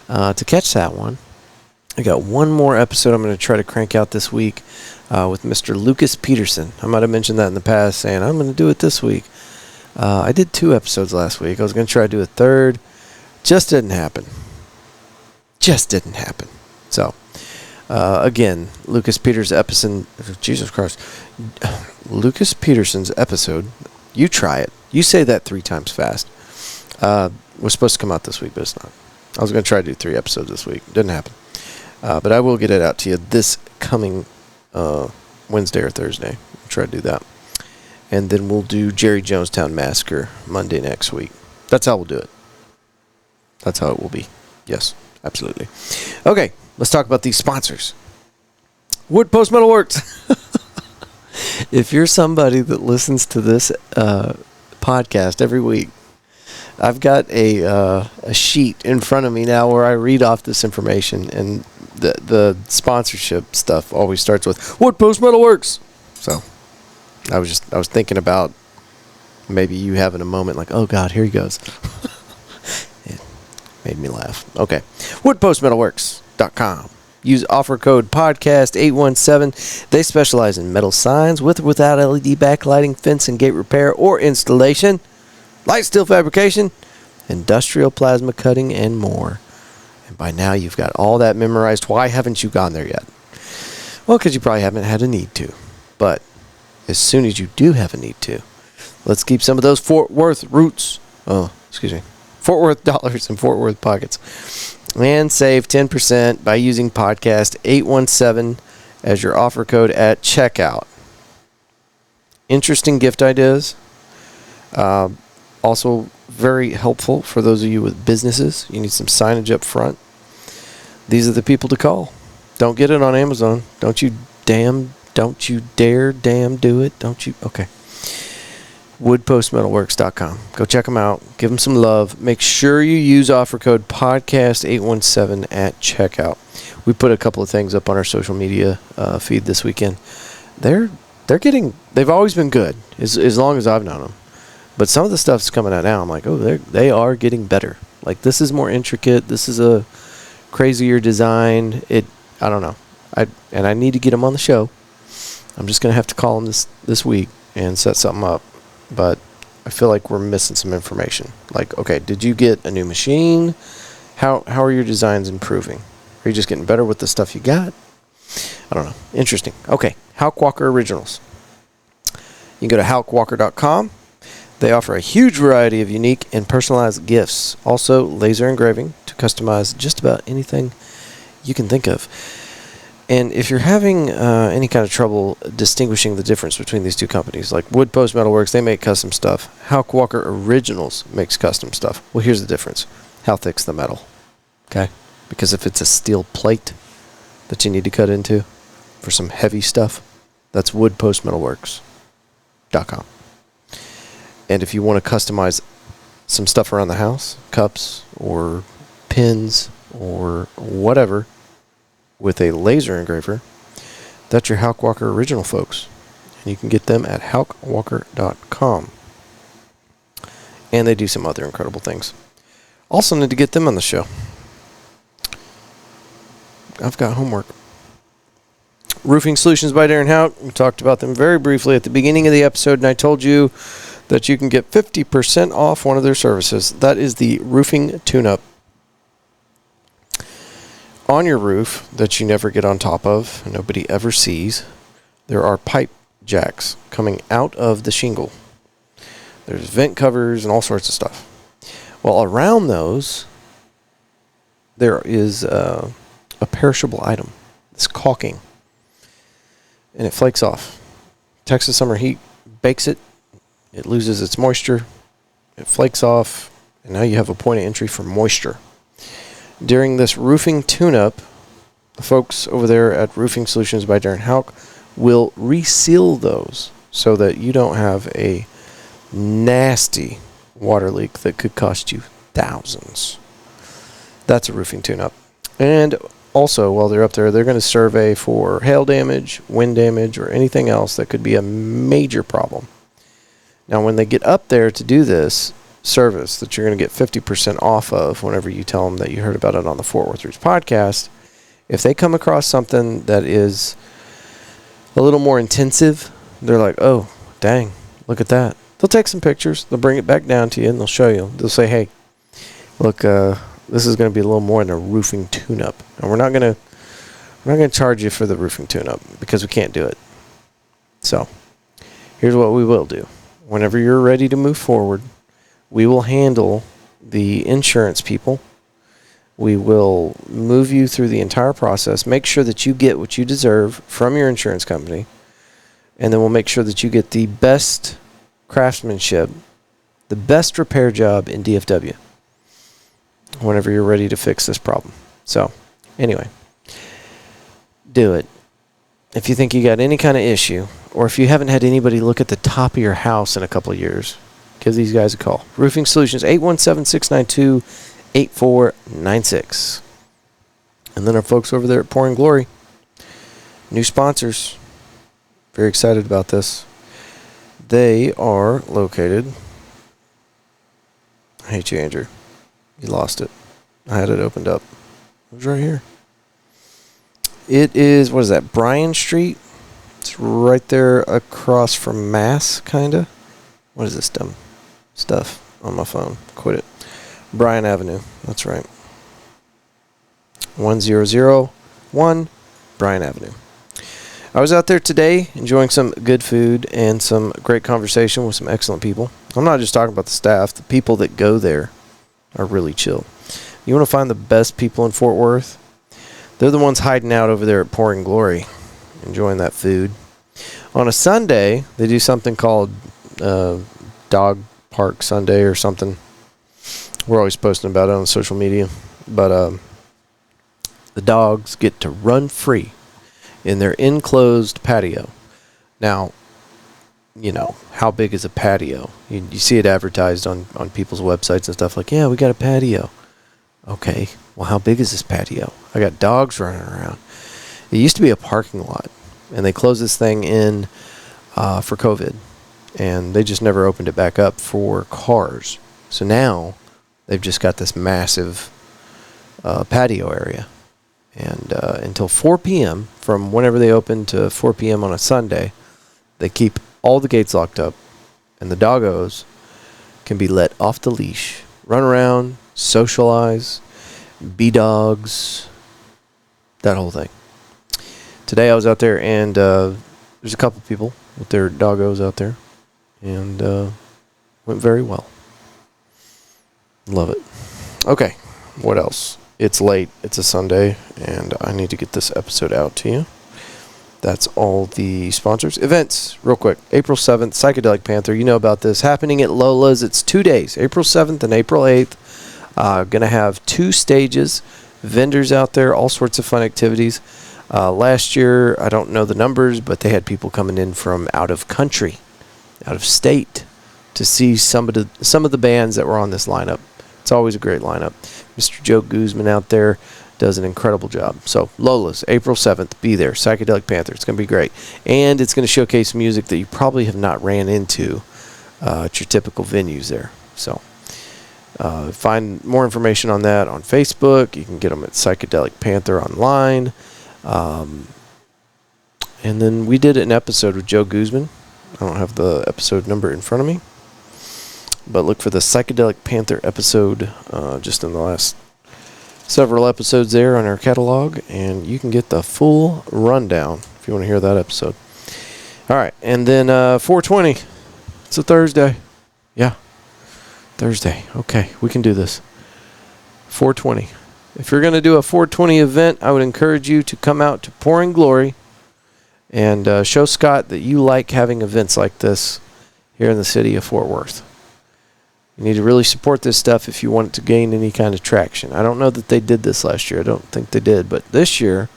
to catch that one. I got one more episode I'm going to try to crank out this week with Mr. Lucas Peterson. I might have mentioned that in the past, saying I'm going to do it this week. I did 2 episodes last week. I was going to try to do a third. Just didn't happen. So, again, Lucas Peterson's episode. Jesus Christ. Lucas Peterson's episode. You try it. You say that 3 times fast. Was supposed to come out this week, but it's not. I was going to try to do 3 episodes this week. Didn't happen. But I will get it out to you this coming Wednesday or Thursday. I'll try to do that. And then we'll do Jerry Jonestown Massacre Monday next week. That's how we'll do it. That's how it will be. Yes, absolutely. Okay, let's talk about these sponsors. Wood Post Metal Works. If you're somebody that listens to this podcast every week, I've got a sheet in front of me now where I read off this information, and the sponsorship stuff always starts with Wood Post Metal Works. So I was thinking about maybe you having a moment like, oh God, here he goes. It made me laugh. Okay, woodpostmetalworks.com. Use offer code podcast817. They specialize in metal signs with or without LED backlighting, fence and gate repair or installation, light steel fabrication, industrial plasma cutting, and more. And by now you've got all that memorized. Why haven't you gone there yet? Well, because you probably haven't had a need to. But as soon as you do have a need to, let's keep some of those Fort Worth Fort Worth dollars in Fort Worth pockets. And save 10% by using podcast 817 as your offer code at checkout. Interesting gift ideas. Also very helpful for those of you with businesses. You need some signage up front. These are the people to call. Don't get it on Amazon. Don't you dare do it. Don't you? Okay. woodpostmetalworks.com. Go check them out. Give them some love. Make sure you use offer code podcast817 at checkout. We put a couple of things up on our social media feed this weekend. They're they've always been good as long as I've known them. But some of the stuff's coming out now. I'm like, oh, they are getting better. Like, this is more intricate. This is a crazier design. I don't know. I need to get them on the show. I'm just going to have to call them this week and set something up. But I feel like we're missing some information. Like, okay, did you get a new machine? How are your designs improving? Are you just getting better with the stuff you got? I don't know. Interesting. Okay, Houk Walker Originals. You can go to houkwalker.com. They offer a huge variety of unique and personalized gifts. Also, laser engraving to customize just about anything you can think of. And if you're having any kind of trouble distinguishing the difference between these two companies, like Wood Post Metalworks, they make custom stuff. Houk Walker Originals makes custom stuff. Well, here's the difference. How thick's the metal? Okay? Because if it's a steel plate that you need to cut into for some heavy stuff, that's woodpostmetalworks.com. And if you want to customize some stuff around the house, cups or pins or whatever, with a laser engraver, that's your Houk Walker Original, folks. And you can get them at houkwalker.com. And they do some other incredible things. Also need to get them on the show. I've got homework. Roofing Solutions by Darren Houk. We talked about them very briefly at the beginning of the episode, and I told you that you can get 50% off one of their services. That is the roofing tune-up on your roof that you never get on top of, nobody ever sees. There are pipe jacks coming out of the shingle. There's vent covers and all sorts of stuff. Well, around those, there is a perishable item. It's caulking. And it flakes off. Texas summer heat bakes it. It loses its moisture. It flakes off. And now you have a point of entry for moisture. During this roofing tune-up, the folks over there at Roofing Solutions by Darren Houk will reseal those so that you don't have a nasty water leak that could cost you thousands. That's a roofing tune-up. And also, while they're up there, they're going to survey for hail damage, wind damage, or anything else that could be a major problem. Now, when they get up there to do this service that you're going to get 50% off of whenever you tell them that you heard about it on the Fort Worth Roots podcast, if they come across something that is a little more intensive, they're like, oh, dang, look at that. They'll take some pictures. They'll bring it back down to you, and they'll show you. They'll say, hey, look, this is going to be a little more than a roofing tune-up. And we're not going to charge you for the roofing tune-up because we can't do it. So here's what we will do. Whenever you're ready to move forward, we will handle the insurance people. We will move you through the entire process, make sure that you get what you deserve from your insurance company, and then we'll make sure that you get the best craftsmanship, the best repair job in DFW whenever you're ready to fix this problem. So, anyway, do it. If you think you got any kind of issue, or if you haven't had anybody look at the top of your house in a couple of years, give these guys a call. Roofing Solutions, 817-692-8496. And then our folks over there at Pouring Glory, new sponsors. Very excited about this. They are located. I hate you, Andrew. You lost it. I had it opened up. It was right here. It is, what is that, Bryan Street? It's right there across from Mass, kind of. What is this dumb stuff on my phone? Quit it. Bryan Avenue. That's right. 1001 Bryan Avenue. I was out there today enjoying some good food and some great conversation with some excellent people. I'm not just talking about the staff. The people that go there are really chill. You want to find the best people in Fort Worth? They're the ones hiding out over there at Pouring Glory, enjoying that food. On a Sunday, they do something called Dog Park Sunday or something. We're always posting about it on social media. But the dogs get to run free in their enclosed patio. Now, you know, how big is a patio? You see it advertised on people's websites and stuff like, yeah, we got a patio. Okay, well, how big is this patio? I got dogs running around. It used to be a parking lot, and they closed this thing in for COVID. And they just never opened it back up for cars. So now they've just got this massive patio area. And until 4 p.m., from whenever they open to 4 p.m. on a Sunday, they keep all the gates locked up. And the doggos can be let off the leash, run around, socialize, be dogs, that whole thing. Today I was out there, and there's a couple people with their doggos out there, and went very well. Love it. Okay, what else? It's late. It's a Sunday, and I need to get this episode out to you. That's all the sponsors. Events, real quick. April 7th, Psychedelic Panther. You know about this. Happening at Lola's. It's 2 days, April 7th and April 8th. Going to have 2 stages, vendors out there, all sorts of fun activities. Last year, I don't know the numbers, but they had people coming in from out of country, out of state, to see some of the bands that were on this lineup. It's always a great lineup. Mr. Joe Guzman out there does an incredible job. So, Lola's, April 7th, be there. Psychedelic Panther. It's going to be great. And it's going to showcase music that you probably have not ran into at your typical venues there. So, find more information on that on Facebook. You can get them at Psychedelic Panther online. And then we did an episode with Joe Guzman. I don't have the episode number in front of me, but look for the Psychedelic Panther episode just in the last several episodes there on our catalog, and you can get the full rundown if you want to hear that episode. All right, and then 420. It's a Thursday. Yeah, Thursday. Okay, we can do this. 420. If you're going to do a 420 event, I would encourage you to come out to Pouring Glory and show Scott that you like having events like this here in the city of Fort Worth. You need to really support this stuff if you want it to gain any kind of traction. I don't know that they did this last year. I don't think they did. But this year,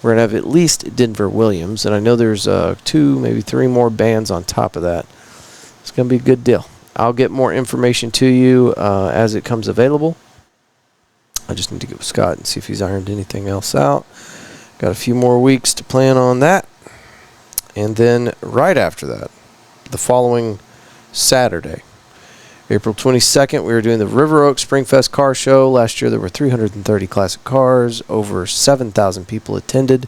we're going to have at least Denver Williams. And I know there's 2, maybe 3 more bands on top of that. It's going to be a good deal. I'll get more information to you as it comes available. I just need to get with Scott and see if he's ironed anything else out. Got a few more weeks to plan on that. And then right after that, the following Saturday, April 22nd, we were doing the River Oak Springfest Car Show. Last year, there were 330 classic cars. Over 7,000 people attended.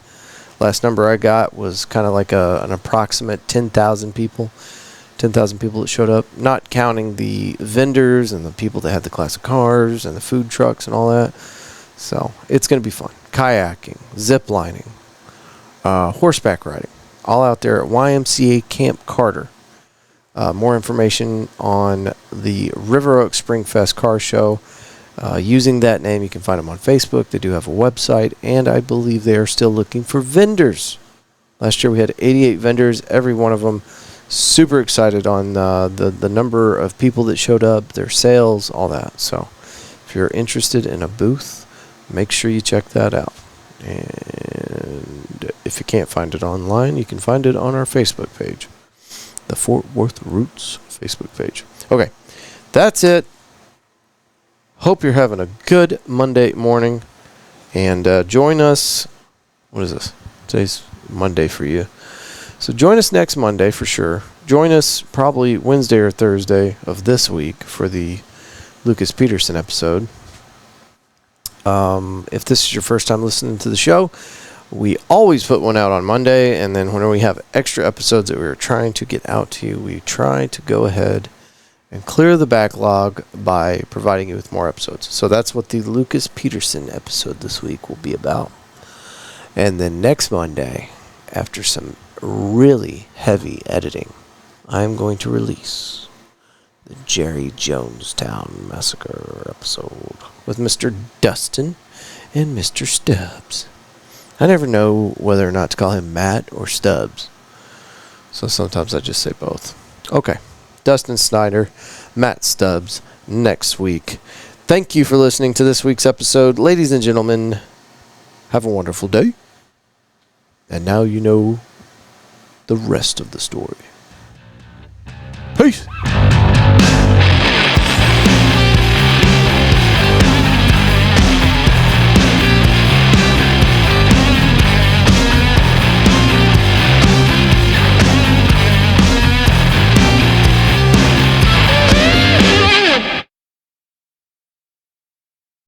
Last number I got was kind of like an approximate 10,000 people. 10,000 people that showed up, not counting the vendors and the people that had the classic cars and the food trucks and all that. So it's going to be fun. Kayaking, zip lining, horseback riding, all out there at YMCA Camp Carter. More information on the River Oak Springfest Car Show. Using that name, you can find them on Facebook. They do have a website, and I believe they are still looking for vendors. Last year we had 88 vendors, every one of them super excited on the number of people that showed up, their sales, all that. So if you're interested in a booth, make sure you check that out. And if you can't find it online, you can find it on our Facebook page. The Fort Worth Roots Facebook page. Okay, that's it. Hope you're having a good Monday morning. And join us. What is this? Today's Monday for you. So join us next Monday for sure. Join us probably Wednesday or Thursday of this week for the Lucas Peterson episode. If this is your first time listening to the show, we always put one out on Monday, and then whenever we have extra episodes that we are trying to get out to you, we try to go ahead and clear the backlog by providing you with more episodes. So that's what the Lucas Peterson episode this week will be about. And then next Monday, after some really heavy editing, I'm going to release the Jerry Jonestown Massacre episode with Mr. Dustin and Mr. Stubbs. I never know whether or not to call him Matt or Stubbs, so sometimes I just say both. Okay, Dustin Snyder, Matt Stubbs, next week. Thank you for listening to this week's episode. Ladies and gentlemen, have a wonderful day. And now you know the rest of the story. Peace.